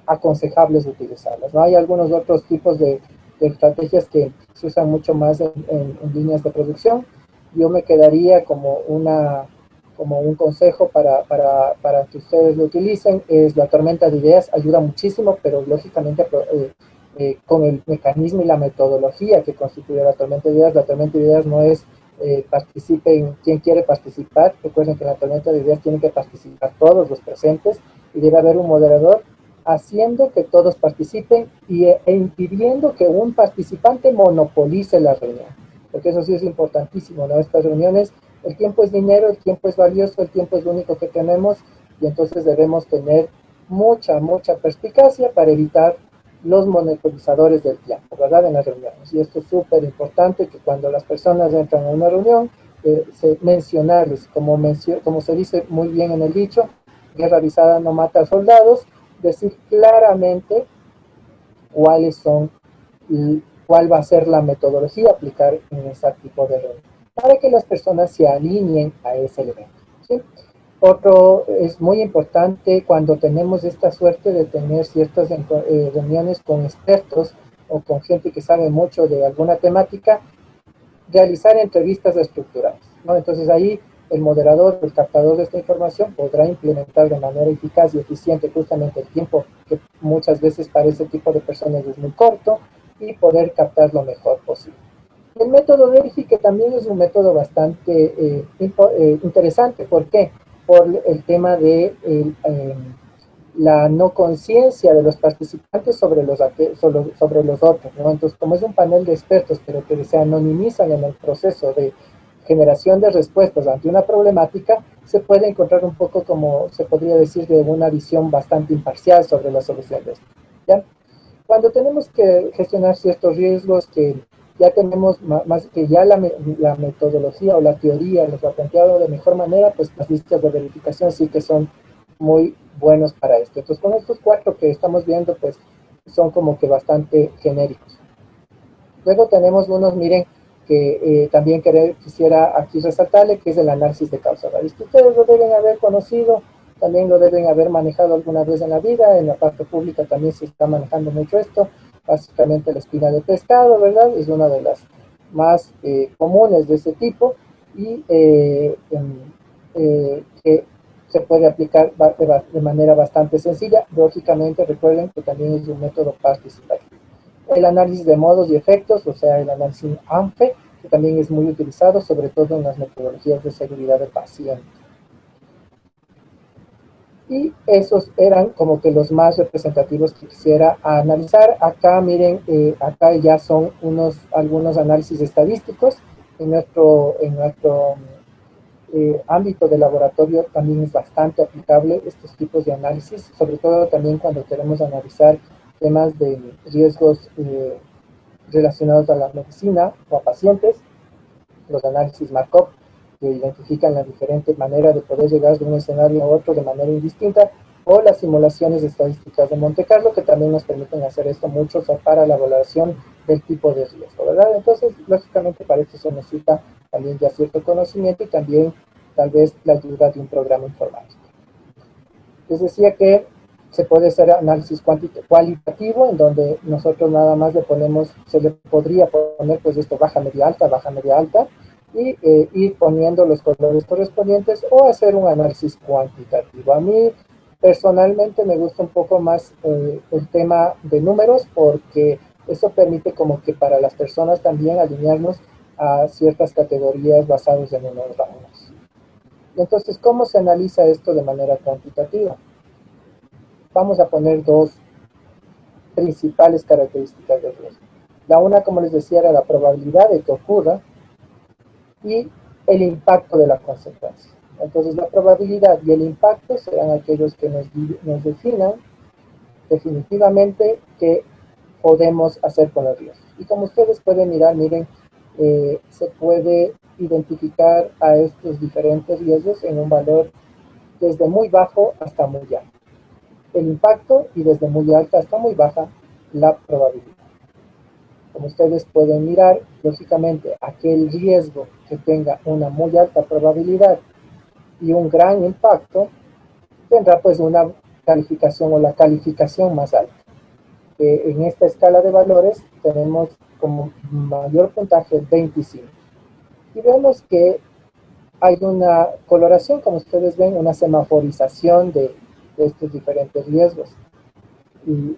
A: aconsejables de utilizarlas, ¿no? Hay algunos otros tipos de estrategias que se usan mucho más en líneas de producción. Yo me quedaría como un consejo para que ustedes lo utilicen, es la tormenta de ideas, ayuda muchísimo, pero lógicamente con el mecanismo y la metodología que constituye la tormenta de ideas no es participen quien quiere participar. Recuerden que en la tormenta de ideas tienen que participar todos los presentes y debe haber un moderador haciendo que todos participen e impidiendo que un participante monopolice la reunión, porque eso sí es importantísimo, ¿no? Estas reuniones, el tiempo es dinero, el tiempo es valioso, el tiempo es lo único que tenemos, y entonces debemos tener mucha perspicacia para evitar los monopolizadores del tiempo, ¿verdad? En las reuniones. Y esto es súper importante, que cuando las personas entran a una reunión, mencionarles, como se dice muy bien en el dicho, guerra avisada no mata a soldados, decir claramente cuáles son y cuál va a ser la metodología a aplicar en ese tipo de reunión, para que las personas se alineen a ese evento, ¿sí? Otro es muy importante cuando tenemos esta suerte de tener ciertas reuniones con expertos o con gente que sabe mucho de alguna temática, realizar entrevistas estructuradas, ¿no? Entonces ahí el moderador, el captador de esta información podrá implementar de manera eficaz y eficiente justamente el tiempo que muchas veces para ese tipo de personas es muy corto, y poder captar lo mejor posible. El método Verifi, también es un método bastante interesante. ¿Por qué? Por el tema de la no conciencia de los participantes sobre los otros, ¿no? Entonces, como es un panel de expertos, pero que se anonimizan en el proceso de generación de respuestas ante una problemática, se puede encontrar un poco, como se podría decir, de una visión bastante imparcial sobre la solución de esto, ¿ya? Cuando tenemos que gestionar ciertos riesgos que ya tenemos más que ya la metodología o la teoría nos lo ha planteado de mejor manera, pues las listas de verificación sí que son muy buenos para esto. Entonces, con estos cuatro que estamos viendo, pues son como que bastante genéricos. Luego tenemos unos, miren, que también quisiera aquí resaltarle, que es el análisis de causa raíz, que ustedes lo deben haber conocido, también lo deben haber manejado alguna vez en la vida. En la parte pública también se está manejando mucho esto, básicamente la espina de pescado, ¿verdad? Es una de las más comunes de ese tipo, y que se puede aplicar de manera bastante sencilla. Lógicamente, recuerden que también es un método participativo. El análisis de modos y efectos, o sea, el análisis ANFE, que también es muy utilizado, sobre todo en las metodologías de seguridad del paciente. Y esos eran como que los más representativos que quisiera analizar. Acá, miren, acá ya son algunos análisis estadísticos. En nuestro ámbito de laboratorio también es bastante aplicable estos tipos de análisis, sobre todo también cuando queremos analizar temas de riesgos relacionados a la medicina o a pacientes, los análisis Markov, que identifican las diferentes maneras de poder llegar de un escenario a otro de manera indistinta, o las simulaciones estadísticas de Monte Carlo, que también nos permiten hacer esto mucho para la evaluación del tipo de riesgo, ¿verdad? Entonces, lógicamente, para esto se necesita también ya cierto conocimiento y también tal vez la ayuda de un programa informático. Les decía que se puede hacer análisis cualitativo, en donde nosotros nada más se le podría poner, pues esto, baja, media, alta, y ir poniendo los colores correspondientes, o hacer un análisis cuantitativo. A mí personalmente me gusta un poco más el tema de números, porque eso permite como que para las personas también alinearnos a ciertas categorías basadas en unos rangos. Entonces, ¿cómo se analiza esto de manera cuantitativa? Vamos a poner dos principales características del riesgo. La una, como les decía, era la probabilidad de que ocurra, y el impacto de la consecuencia. Entonces, la probabilidad y el impacto serán aquellos que nos definan definitivamente qué podemos hacer con el riesgo. Y como ustedes pueden mirar, miren, se puede identificar a estos diferentes riesgos en un valor desde muy bajo hasta muy alto. el impacto y desde muy alta hasta muy baja la probabilidad. Como ustedes pueden mirar, lógicamente aquel riesgo que tenga una muy alta probabilidad y un gran impacto tendrá pues una calificación o la calificación más alta. En esta escala de valores tenemos como mayor puntaje 25. Y vemos que hay una coloración, como ustedes ven, una semaforización de estos diferentes riesgos. ¿Y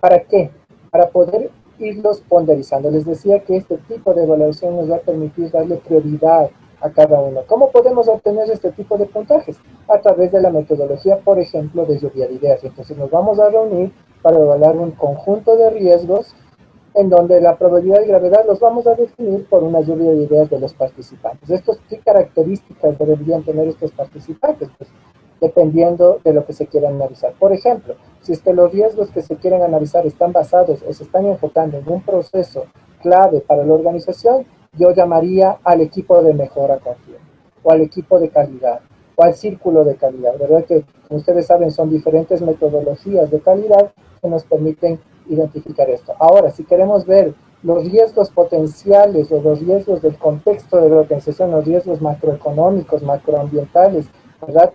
A: para qué? Para poder irlos ponderizando. Les decía que este tipo de evaluación nos va a permitir darle prioridad a cada uno. ¿Cómo podemos obtener este tipo de puntajes? A través de la metodología, por ejemplo, de lluvia de ideas. Entonces nos vamos a reunir para evaluar un conjunto de riesgos en donde la probabilidad y gravedad los vamos a definir por una lluvia de ideas de los participantes. ¿Qué características deberían tener estos participantes? Pues dependiendo de lo que se quiera analizar. Por ejemplo, si es que los riesgos que se quieren analizar están basados o se están enfocando en un proceso clave para la organización, yo llamaría al equipo de mejora continua, o al equipo de calidad, o al círculo de calidad. ¿Verdad que, como ustedes saben, son diferentes metodologías de calidad que nos permiten identificar esto? Ahora, si queremos ver los riesgos potenciales o los riesgos del contexto de la organización, los riesgos macroeconómicos, macroambientales, ¿verdad?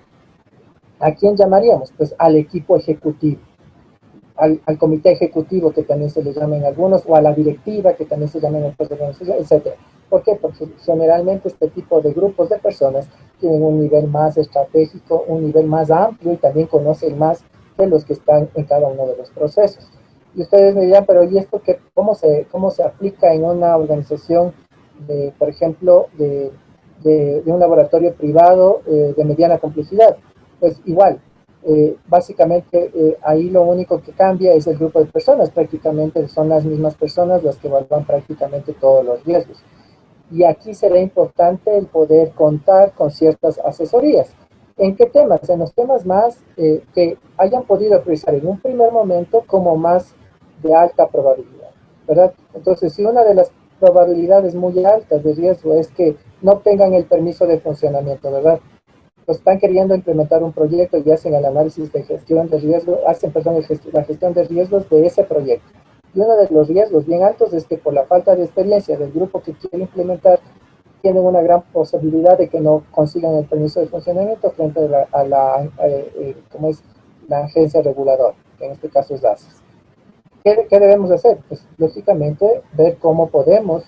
A: ¿A quién llamaríamos? Pues al equipo ejecutivo, al comité ejecutivo, que también se le llama en algunos, o a la directiva, que también se llama en otros organizaciones, etc. ¿Por qué? Porque generalmente este tipo de grupos de personas tienen un nivel más estratégico, un nivel más amplio y también conocen más que los que están en cada uno de los procesos. Y ustedes me dirán, pero ¿y esto qué, cómo se aplica en una organización, por ejemplo, de un laboratorio privado de mediana complejidad? Pues igual, básicamente ahí lo único que cambia es el grupo de personas, prácticamente son las mismas personas las que evalúan prácticamente todos los riesgos. Y aquí será importante el poder contar con ciertas asesorías. ¿En qué temas? En los temas más que hayan podido priorizar en un primer momento como más de alta probabilidad, ¿verdad? Entonces, si una de las probabilidades muy altas de riesgo es que no tengan el permiso de funcionamiento, ¿verdad? Pues están queriendo implementar un proyecto y hacen el análisis de gestión de riesgos, hacen, perdón, la gestión de riesgos de ese proyecto. Y uno de los riesgos bien altos es que por la falta de experiencia del grupo que quiere implementar, tienen una gran posibilidad de que no consigan el permiso de funcionamiento frente ¿cómo es? La agencia reguladora, que en este caso es ASIS. ¿Qué debemos hacer? Pues lógicamente ver cómo podemos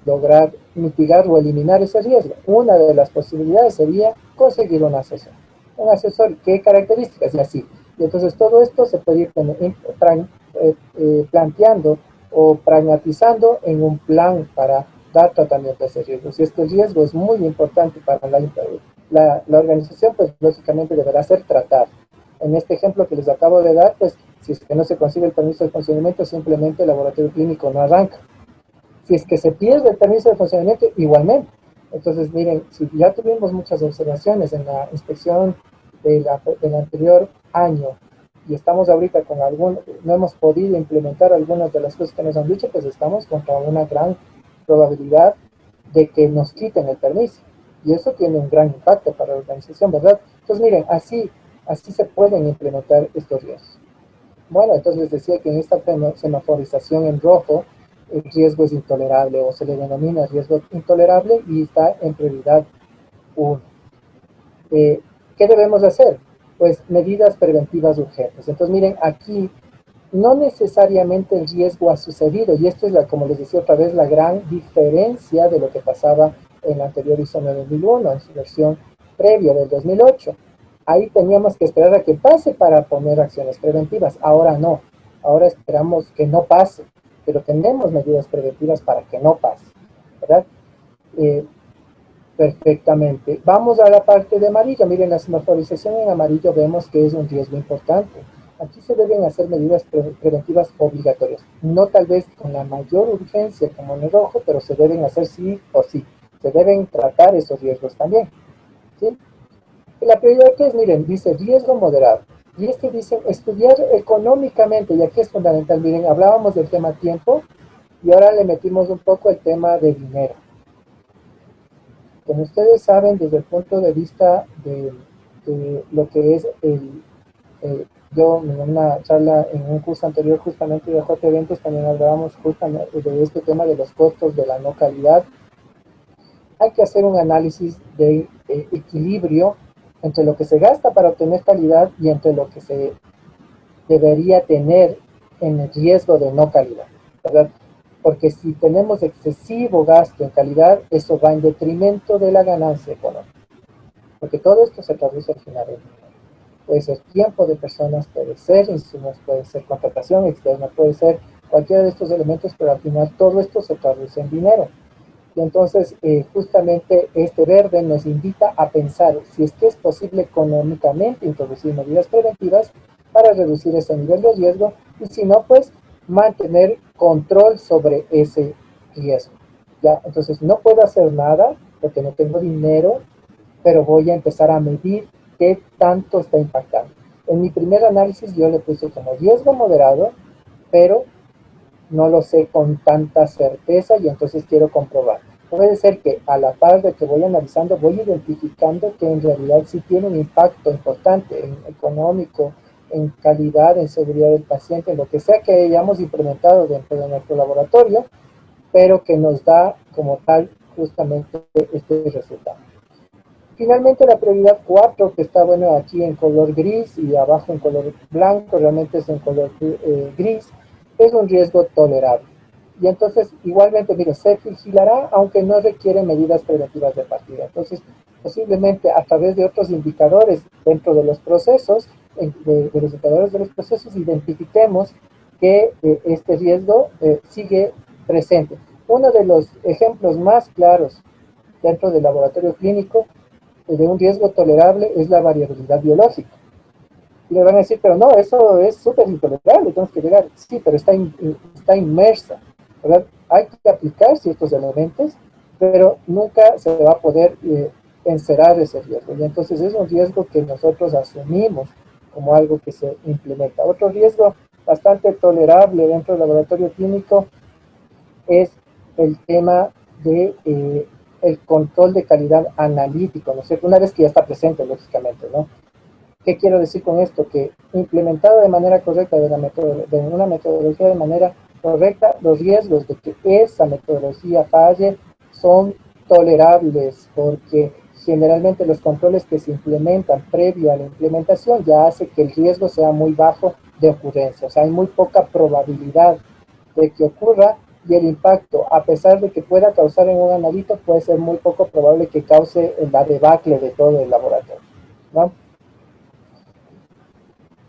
A: lograr mitigar o eliminar ese riesgo. Una de las posibilidades sería conseguir un asesor. Un asesor, ¿qué características? Y así. Y entonces todo esto se puede ir planteando o pragmatizando en un plan para dar tratamiento a ese riesgo. Si este riesgo es muy importante para la organización, pues lógicamente deberá ser tratado. En este ejemplo que les acabo de dar, pues si es que no se consigue el permiso de funcionamiento, simplemente el laboratorio clínico no arranca. Si es que se pierde el permiso de funcionamiento, igualmente. Entonces, miren, si ya tuvimos muchas observaciones en la inspección del anterior año y estamos ahorita con no hemos podido implementar algunas de las cosas que nos han dicho, pues estamos contra una gran probabilidad de que nos quiten el permiso. Y eso tiene un gran impacto para la organización, ¿verdad? Entonces, miren, así se pueden implementar estos riesgos. Bueno, entonces les decía que en esta semaforización en rojo, el riesgo es intolerable o se le denomina riesgo intolerable y está en prioridad 1. ¿Qué debemos hacer? Pues medidas preventivas urgentes. Entonces miren, aquí no necesariamente el riesgo ha sucedido y esto es, como les decía otra vez, la gran diferencia de lo que pasaba en la anterior ISO 9001, en su versión previa del 2008. Ahí teníamos que esperar a que pase para poner acciones preventivas. Ahora no. Ahora esperamos que no pase, pero tenemos medidas preventivas para que no pase, ¿verdad? Eh, Perfectamente. Vamos a la parte de amarillo. Miren, la semaforización en amarillo vemos que es un riesgo importante. Aquí se deben hacer medidas preventivas obligatorias. No tal vez con la mayor urgencia como en el rojo, pero se deben hacer sí o sí. Se deben tratar esos riesgos también. ¿Sí? La prioridad que es, miren, dice riesgo moderado. Y este dice estudiar económicamente, y aquí es fundamental. Miren, hablábamos del tema tiempo y ahora le metimos un poco el tema de dinero. Como ustedes saben, desde el punto de vista de lo que es Yo en una charla, en un curso anterior justamente de J Eventos, también hablábamos justamente de este tema de los costos de la no calidad. Hay que hacer un análisis de equilibrio entre lo que se gasta para obtener calidad y entre lo que se debería tener en el riesgo de no calidad, ¿verdad? Porque si tenemos excesivo gasto en calidad, eso va en detrimento de la ganancia económica, porque todo esto se traduce al final en dinero. Puede ser tiempo de personas, puede ser insumos, puede ser contratación externa, puede ser cualquiera de estos elementos, pero al final todo esto se traduce en dinero. Y entonces, justamente este verde nos invita a pensar si es que es posible económicamente introducir medidas preventivas para reducir ese nivel de riesgo y si no, pues mantener control sobre ese riesgo. ¿Ya? Entonces, no puedo hacer nada porque no tengo dinero, pero voy a empezar a medir qué tanto está impactando. En mi primer análisis yo le puse como riesgo moderado, pero no lo sé con tanta certeza y entonces quiero comprobar. Puede ser que a la par de que voy analizando, voy identificando que en realidad sí tiene un impacto importante en económico, en calidad, en seguridad del paciente, en lo que sea que hayamos implementado dentro de nuestro laboratorio, pero que nos da como tal justamente este resultado. Finalmente la prioridad 4 que está bueno aquí en color gris y abajo en color blanco, realmente es en color gris, es un riesgo tolerable. Y entonces, igualmente, mire, se vigilará, aunque no requiere medidas preventivas de partida. Entonces, posiblemente a través de otros indicadores dentro de los procesos, de los indicadores de los procesos, identifiquemos que este riesgo sigue presente. Uno de los ejemplos más claros dentro del laboratorio clínico de un riesgo tolerable es la variabilidad biológica. Y le van a decir, pero no, eso es súper intolerable, tenemos que llegar. Sí, pero está inmersa, ¿verdad? Hay que aplicar ciertos elementos, pero nunca se va a poder encerrar ese riesgo. Y entonces es un riesgo que nosotros asumimos como algo que se implementa. Otro riesgo bastante tolerable dentro del laboratorio clínico es el tema de el control de calidad analítico, ¿no es cierto? Una vez que ya está presente, lógicamente, ¿no? ¿Qué quiero decir con esto? Que implementado de manera correcta de una metodología de manera correcta, los riesgos de que esa metodología falle son tolerables porque generalmente los controles que se implementan previo a la implementación ya hace que el riesgo sea muy bajo de ocurrencia, o sea, hay muy poca probabilidad de que ocurra y el impacto, a pesar de que pueda causar en un analito, puede ser muy poco probable que cause la debacle de todo el laboratorio, ¿no?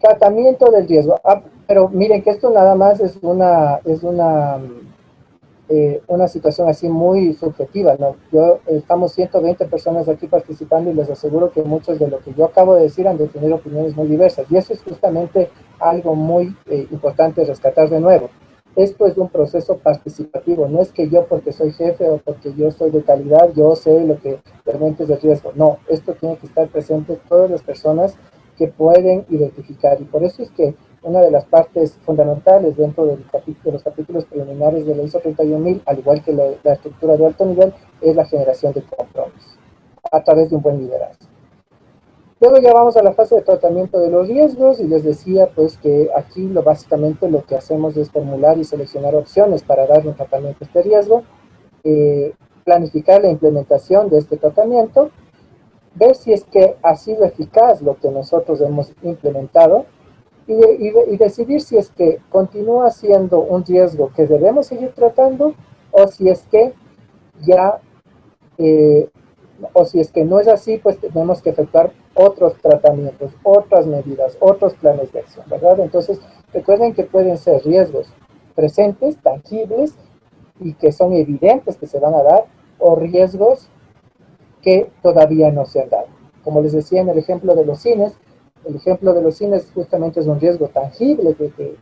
A: Tratamiento del riesgo. Pero miren que esto nada más una situación así muy subjetiva, ¿no? Estamos 120 personas aquí participando y les aseguro que muchos de lo que yo acabo de decir han de tener opiniones muy diversas. Y eso es justamente algo muy importante rescatar de nuevo. Esto es un proceso participativo, no es que yo porque soy jefe o porque yo soy de calidad, yo sé lo que realmente es de riesgo. No, esto tiene que estar presente todas las personas que pueden identificar. Y por eso es que una de las partes fundamentales dentro de los capítulos preliminares de la ISO 31000, al igual que la estructura de alto nivel, es la generación de compromisos a través de un buen liderazgo. Luego ya vamos a la fase de tratamiento de los riesgos y les decía pues que aquí básicamente lo que hacemos es formular y seleccionar opciones para dar un tratamiento a este riesgo, planificar la implementación de este tratamiento, ver si es que ha sido eficaz lo que nosotros hemos implementado y decidir si es que continúa siendo un riesgo que debemos seguir tratando o si es que ya eh, o si es que no es así, pues tenemos que efectuar otros tratamientos, otras medidas, otros planes de acción, ¿verdad? Entonces, recuerden que pueden ser riesgos presentes, tangibles y que son evidentes que se van a dar, o riesgos que todavía no se han dado. Como les decía en el ejemplo de los cines, el ejemplo de los cines justamente es un riesgo tangible de que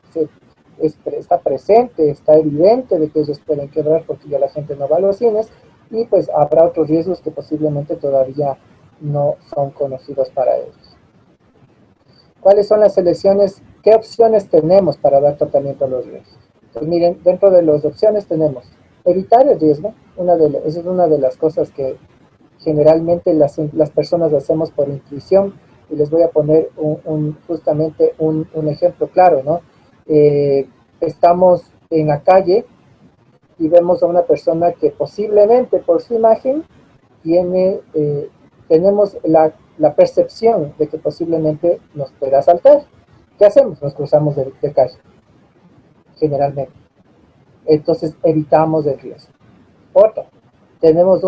A: está presente, está evidente de que ellos pueden quebrar porque ya la gente no va a los cines y pues habrá otros riesgos que posiblemente todavía no son conocidos para ellos. ¿Cuáles son las selecciones? ¿Qué opciones tenemos para dar tratamiento a los riesgos? Pues miren, dentro de las opciones tenemos evitar el riesgo, esa es una de las cosas que generalmente las personas hacemos por intuición, Y les voy a poner justamente un ejemplo claro, ¿no? Estamos en la calle y vemos a una persona que posiblemente por su imagen tiene, tenemos la percepción de que posiblemente nos pueda asaltar. ¿Qué hacemos? Nos cruzamos de calle, generalmente. Entonces evitamos el riesgo. Otra, tenemos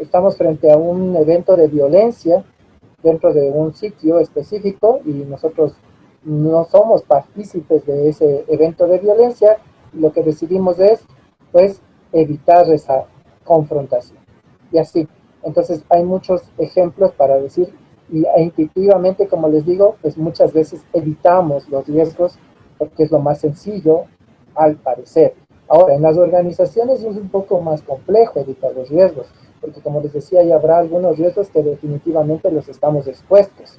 A: estamos frente a un evento de violencia dentro de un sitio específico y nosotros no somos partícipes de ese evento de violencia, lo que decidimos es, pues, evitar esa confrontación. Y así. Entonces, hay muchos ejemplos para decir, e intuitivamente, como les digo, pues muchas veces evitamos los riesgos porque es lo más sencillo, al parecer. Ahora, en las organizaciones es un poco más complejo evitar los riesgos, porque como les decía, ya habrá algunos riesgos que definitivamente los estamos expuestos.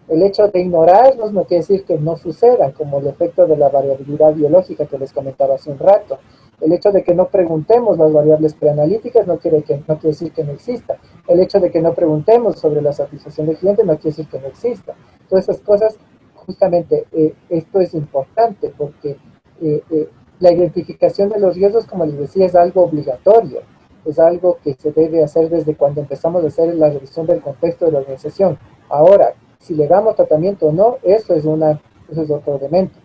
A: El hecho de ignorarlos no quiere decir que no sucedan, como el efecto de la variabilidad biológica que les comentaba hace un rato. El hecho de que no preguntemos las variables preanalíticas no quiere decir que no exista. El hecho de que no preguntemos sobre la satisfacción del cliente no quiere decir que no exista. Todas esas cosas, justamente, esto es importante porque la identificación de los riesgos, como les decía, es algo obligatorio. Es algo que se debe hacer desde cuando empezamos a hacer la revisión del contexto de la organización. Ahora, si le damos tratamiento o no, eso es otro elemento.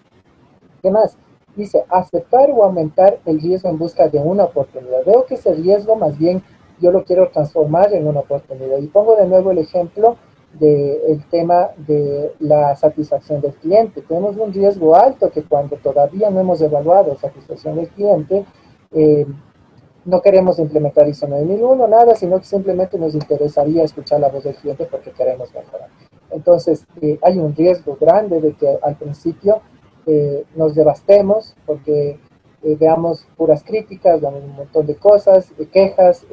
A: ¿Qué más? Dice, aceptar o aumentar el riesgo en busca de una oportunidad. Veo que ese riesgo más bien yo lo quiero transformar en una oportunidad. Y pongo de nuevo el ejemplo del tema de la satisfacción del cliente. Tenemos un riesgo alto que cuando todavía no hemos evaluado satisfacción del cliente, eh, no queremos implementar ISO 9001, nada, sino que simplemente nos interesaría escuchar la voz del cliente porque queremos mejorar. Entonces, hay un riesgo grande de que al principio nos devastemos porque veamos puras críticas, veamos un montón de cosas, quejas,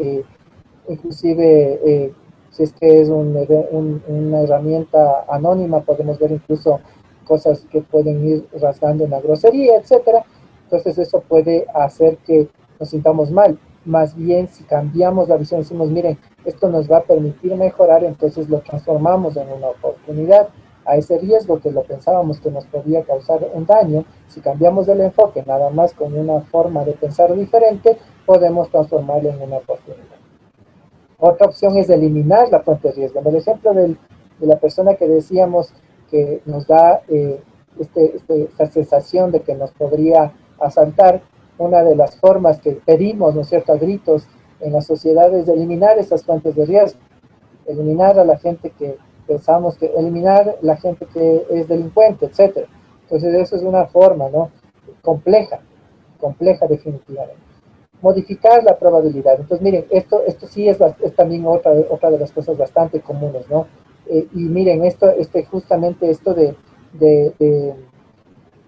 A: inclusive si es que es una herramienta anónima, podemos ver incluso cosas que pueden ir rasgando en la grosería, etcétera. Entonces eso puede hacer que nos sintamos mal. Más bien, si cambiamos la visión, decimos, miren, esto nos va a permitir mejorar, entonces lo transformamos en una oportunidad. A ese riesgo que lo pensábamos que nos podía causar un daño, si cambiamos el enfoque nada más con una forma de pensar diferente, podemos transformarlo en una oportunidad. Otra opción es eliminar la fuente de riesgo. En el ejemplo de la persona que decíamos que nos da esta sensación de que nos podría asaltar, una de las formas que pedimos, ¿no es cierto?, a gritos en la sociedad es eliminar esas fuentes de riesgo, eliminar a la gente que pensamos que, eliminar la gente que es delincuente, etcétera. Entonces eso es una forma, ¿no?, compleja, compleja definitivamente. Modificar la probabilidad. Entonces, miren, esto sí es también otra de las cosas bastante comunes, ¿no? Y miren, justamente esto de, de,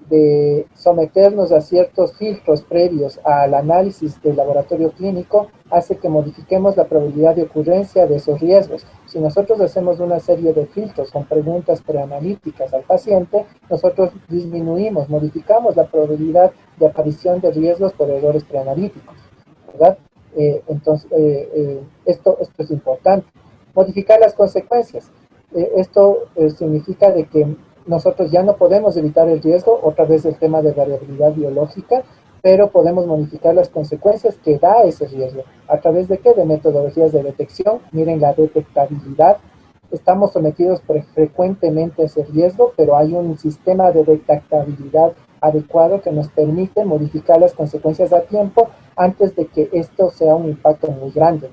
A: de someternos a ciertos filtros previos al análisis del laboratorio clínico hace que modifiquemos la probabilidad de ocurrencia de esos riesgos. Si nosotros hacemos una serie de filtros con preguntas preanalíticas al paciente, nosotros disminuimos, modificamos la probabilidad de aparición de riesgos por errores preanalíticos, ¿verdad? Esto es importante. Modificar las consecuencias. Esto significa de que nosotros ya no podemos evitar el riesgo, otra vez el tema de variabilidad biológica, pero podemos modificar las consecuencias que da ese riesgo. ¿A través de qué? De metodologías de detección. Miren la detectabilidad. Estamos sometidos frecuentemente a ese riesgo, pero hay un sistema de detectabilidad adecuado que nos permite modificar las consecuencias a tiempo antes de que esto sea un impacto muy grande.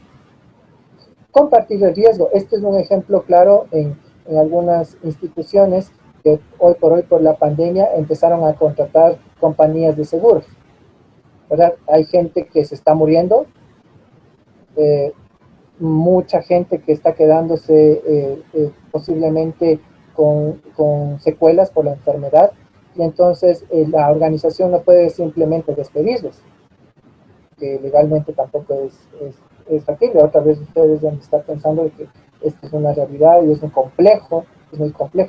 A: Compartir el riesgo. Este es un ejemplo claro en algunas instituciones que hoy por la pandemia empezaron a contratar compañías de seguros, ¿verdad? Hay gente que se está muriendo, eh, mucha gente que está quedándose posiblemente con secuelas por la enfermedad, y entonces la organización no puede simplemente despedirlos, que legalmente tampoco es factible. Otra vez ustedes deben estar pensando de que esto es una realidad y es muy complejo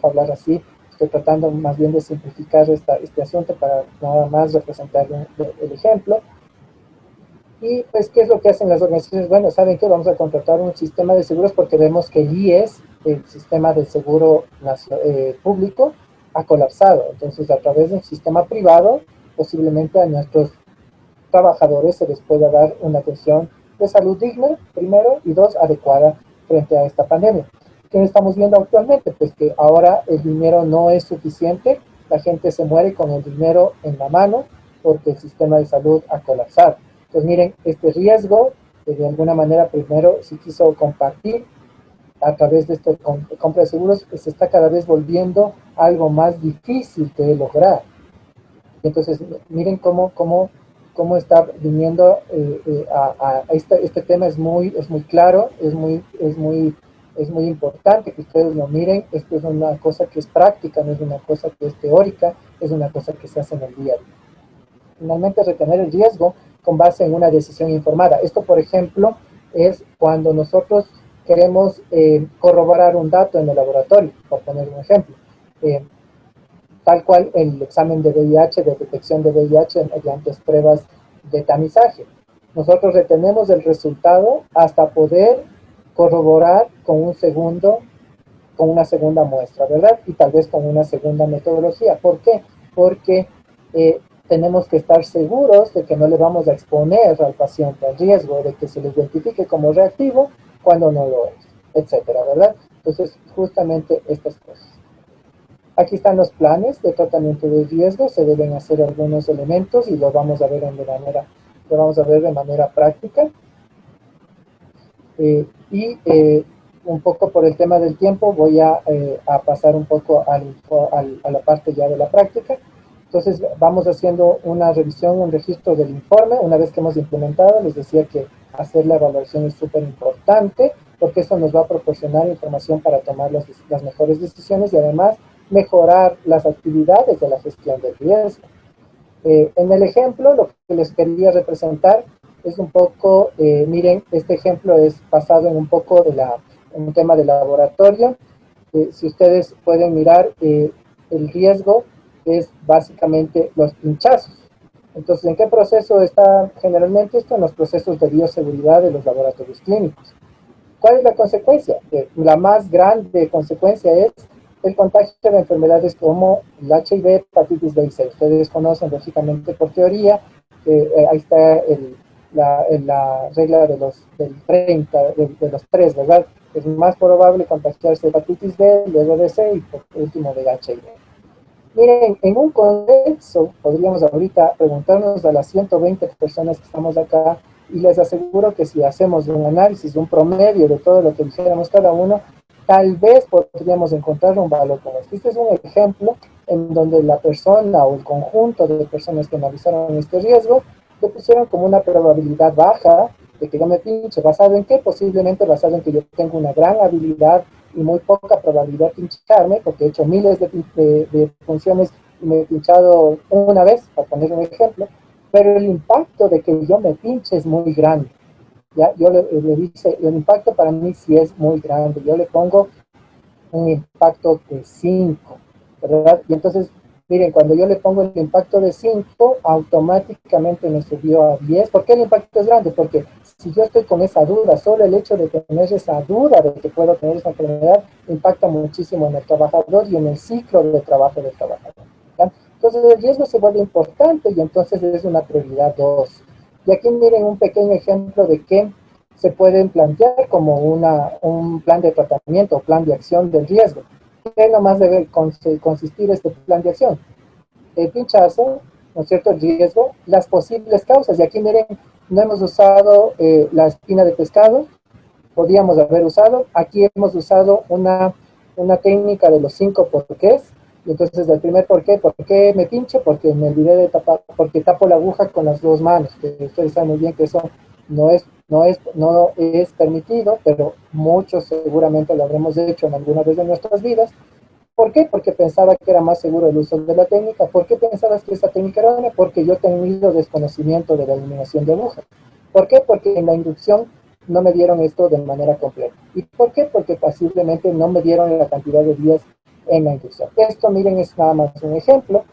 A: hablar así. Estoy tratando más bien de simplificar este asunto para nada más representar el ejemplo. Y pues, ¿qué es lo que hacen las organizaciones? Bueno, ¿saben qué? Vamos a contratar un sistema de seguros porque vemos que el IES el sistema de seguro público ha colapsado. Entonces, a través de un sistema privado, posiblemente a nuestros trabajadores se les pueda dar una atención de salud digna, primero, y dos, adecuada frente a esta pandemia. ¿Qué estamos viendo actualmente? Pues que ahora el dinero no es suficiente, la gente se muere con el dinero en la mano porque el sistema de salud ha colapsado. Entonces, miren, este riesgo, de alguna manera, primero, si quiso compartir a través de esta compra de seguros, se está cada vez volviendo algo más difícil de lograr. Entonces, miren cómo está viniendo este tema es muy claro, es muy importante que ustedes lo miren. Esto es una cosa que es práctica, no es una cosa que es teórica, es una cosa que se hace en el día a día. Finalmente, retener el riesgo con base en una decisión informada. Esto, por ejemplo, es cuando nosotros queremos corroborar un dato en el laboratorio, por poner un ejemplo. Tal cual el examen de VIH, de detección de VIH mediante pruebas de tamizaje. Nosotros retenemos el resultado hasta poder corroborar con una segunda muestra, ¿verdad? Y tal vez con una segunda metodología. ¿Por qué? Porque tenemos que estar seguros de que no le vamos a exponer al paciente al riesgo de que se le identifique como reactivo cuando no lo es, etcétera, ¿verdad? Entonces, justamente estas cosas. Aquí están los planes de tratamiento de riesgo, se deben hacer algunos elementos y lo vamos a ver de manera práctica. Un poco por el tema del tiempo voy a pasar un poco a la parte ya de la práctica. Entonces vamos haciendo una revisión, un registro del informe. Una vez que hemos implementado, les decía que hacer la evaluación es súper importante porque eso nos va a proporcionar información para tomar las mejores decisiones y además mejorar las actividades de la gestión del riesgo. En el ejemplo, lo que les quería representar es un poco, miren, este ejemplo es basado en un poco en un tema de laboratorio. Si ustedes pueden mirar, el riesgo es básicamente los pinchazos. Entonces, ¿en qué proceso está generalmente esto? En los procesos de bioseguridad de los laboratorios clínicos. ¿Cuál es la consecuencia? La más grande consecuencia es el contagio de enfermedades como el HIV, hepatitis B y C. Ustedes conocen lógicamente por teoría, ahí está la regla del 30, de los 3, ¿verdad? Es más probable contagiarse de hepatitis B, luego de C y por último de HIV. Miren, en un contexto, podríamos ahorita preguntarnos a las 120 personas que estamos acá, y les aseguro que si hacemos un análisis, un promedio de todo lo que dijéramos cada uno, tal vez podríamos encontrar un valor como este. Este es un ejemplo en donde la persona o el conjunto de personas que analizaron este riesgo le pusieron como una probabilidad baja de que yo me pinche. ¿Basado en qué? Posiblemente basado en que yo tengo una gran habilidad y muy poca probabilidad de pincharme, porque he hecho miles de funciones y me he pinchado una vez, para poner un ejemplo, pero el impacto de que yo me pinche es muy grande. ¿Ya? Yo le dice, el impacto para mí sí es muy grande. Yo le pongo un impacto de 5, ¿verdad? Y entonces, miren, cuando yo le pongo el impacto de 5, automáticamente me subió a 10. ¿Por qué el impacto es grande? Porque si yo estoy con esa duda, solo el hecho de tener esa duda de que puedo tener esa enfermedad impacta muchísimo en el trabajador y en el ciclo de trabajo del trabajador, ¿verdad? Entonces el riesgo se vuelve importante y entonces es una prioridad 2. Y aquí miren un pequeño ejemplo de qué se pueden plantear como un plan de tratamiento o plan de acción del riesgo. ¿Qué nomás debe consistir este plan de acción? El pinchazo, ¿no es cierto?, el riesgo, las posibles causas. Y aquí miren, no hemos usado la espina de pescado, podíamos haber usado. Aquí hemos usado una técnica de los 5 porqués. Y entonces el primer ¿por qué me pincho? Porque me olvidé de tapar, porque tapo la aguja con las dos manos. Que ustedes saben muy bien que eso no es permitido, pero muchos seguramente lo habremos hecho en alguna vez de nuestras vidas. ¿Por qué? Porque pensaba que era más seguro el uso de la técnica. ¿Por qué pensabas que esa técnica era buena? Porque yo tenía desconocimiento de la eliminación de agujas. ¿Por qué? Porque en la inducción no me dieron esto de manera completa. ¿Y por qué? Porque posiblemente no me dieron la cantidad de días en la inducción. Esto, miren, es nada más un ejemplo.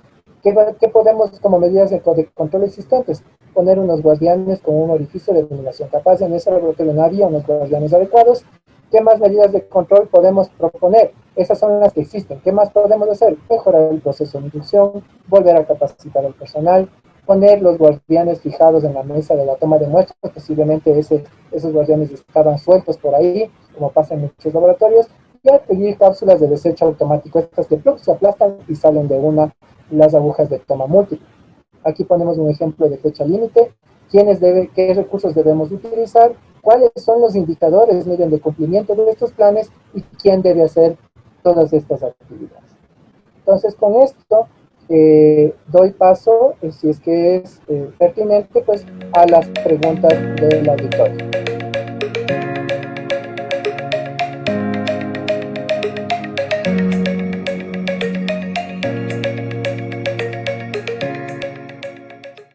A: ¿Qué podemos, como medidas de control existentes? Poner unos guardianes con un orificio de eliminación capaz. En ese laboratorio no había unos guardianes adecuados. ¿Qué más medidas de control podemos proponer? Esas son las que existen. ¿Qué más podemos hacer? Mejorar el proceso de inducción, volver a capacitar al personal, poner los guardianes fijados en la mesa de la toma de muestras, posiblemente esos guardianes estaban sueltos por ahí, como pasa en muchos laboratorios, y adquirir cápsulas de desecho automático, estas que se aplastan y salen de una las agujas de toma múltiple. Aquí ponemos un ejemplo de fecha límite, qué recursos debemos utilizar, cuáles son los indicadores de cumplimiento de estos planes y quién debe hacer todas estas actividades. Entonces, con esto doy paso, si es que es pertinente, pues a las preguntas del auditorio.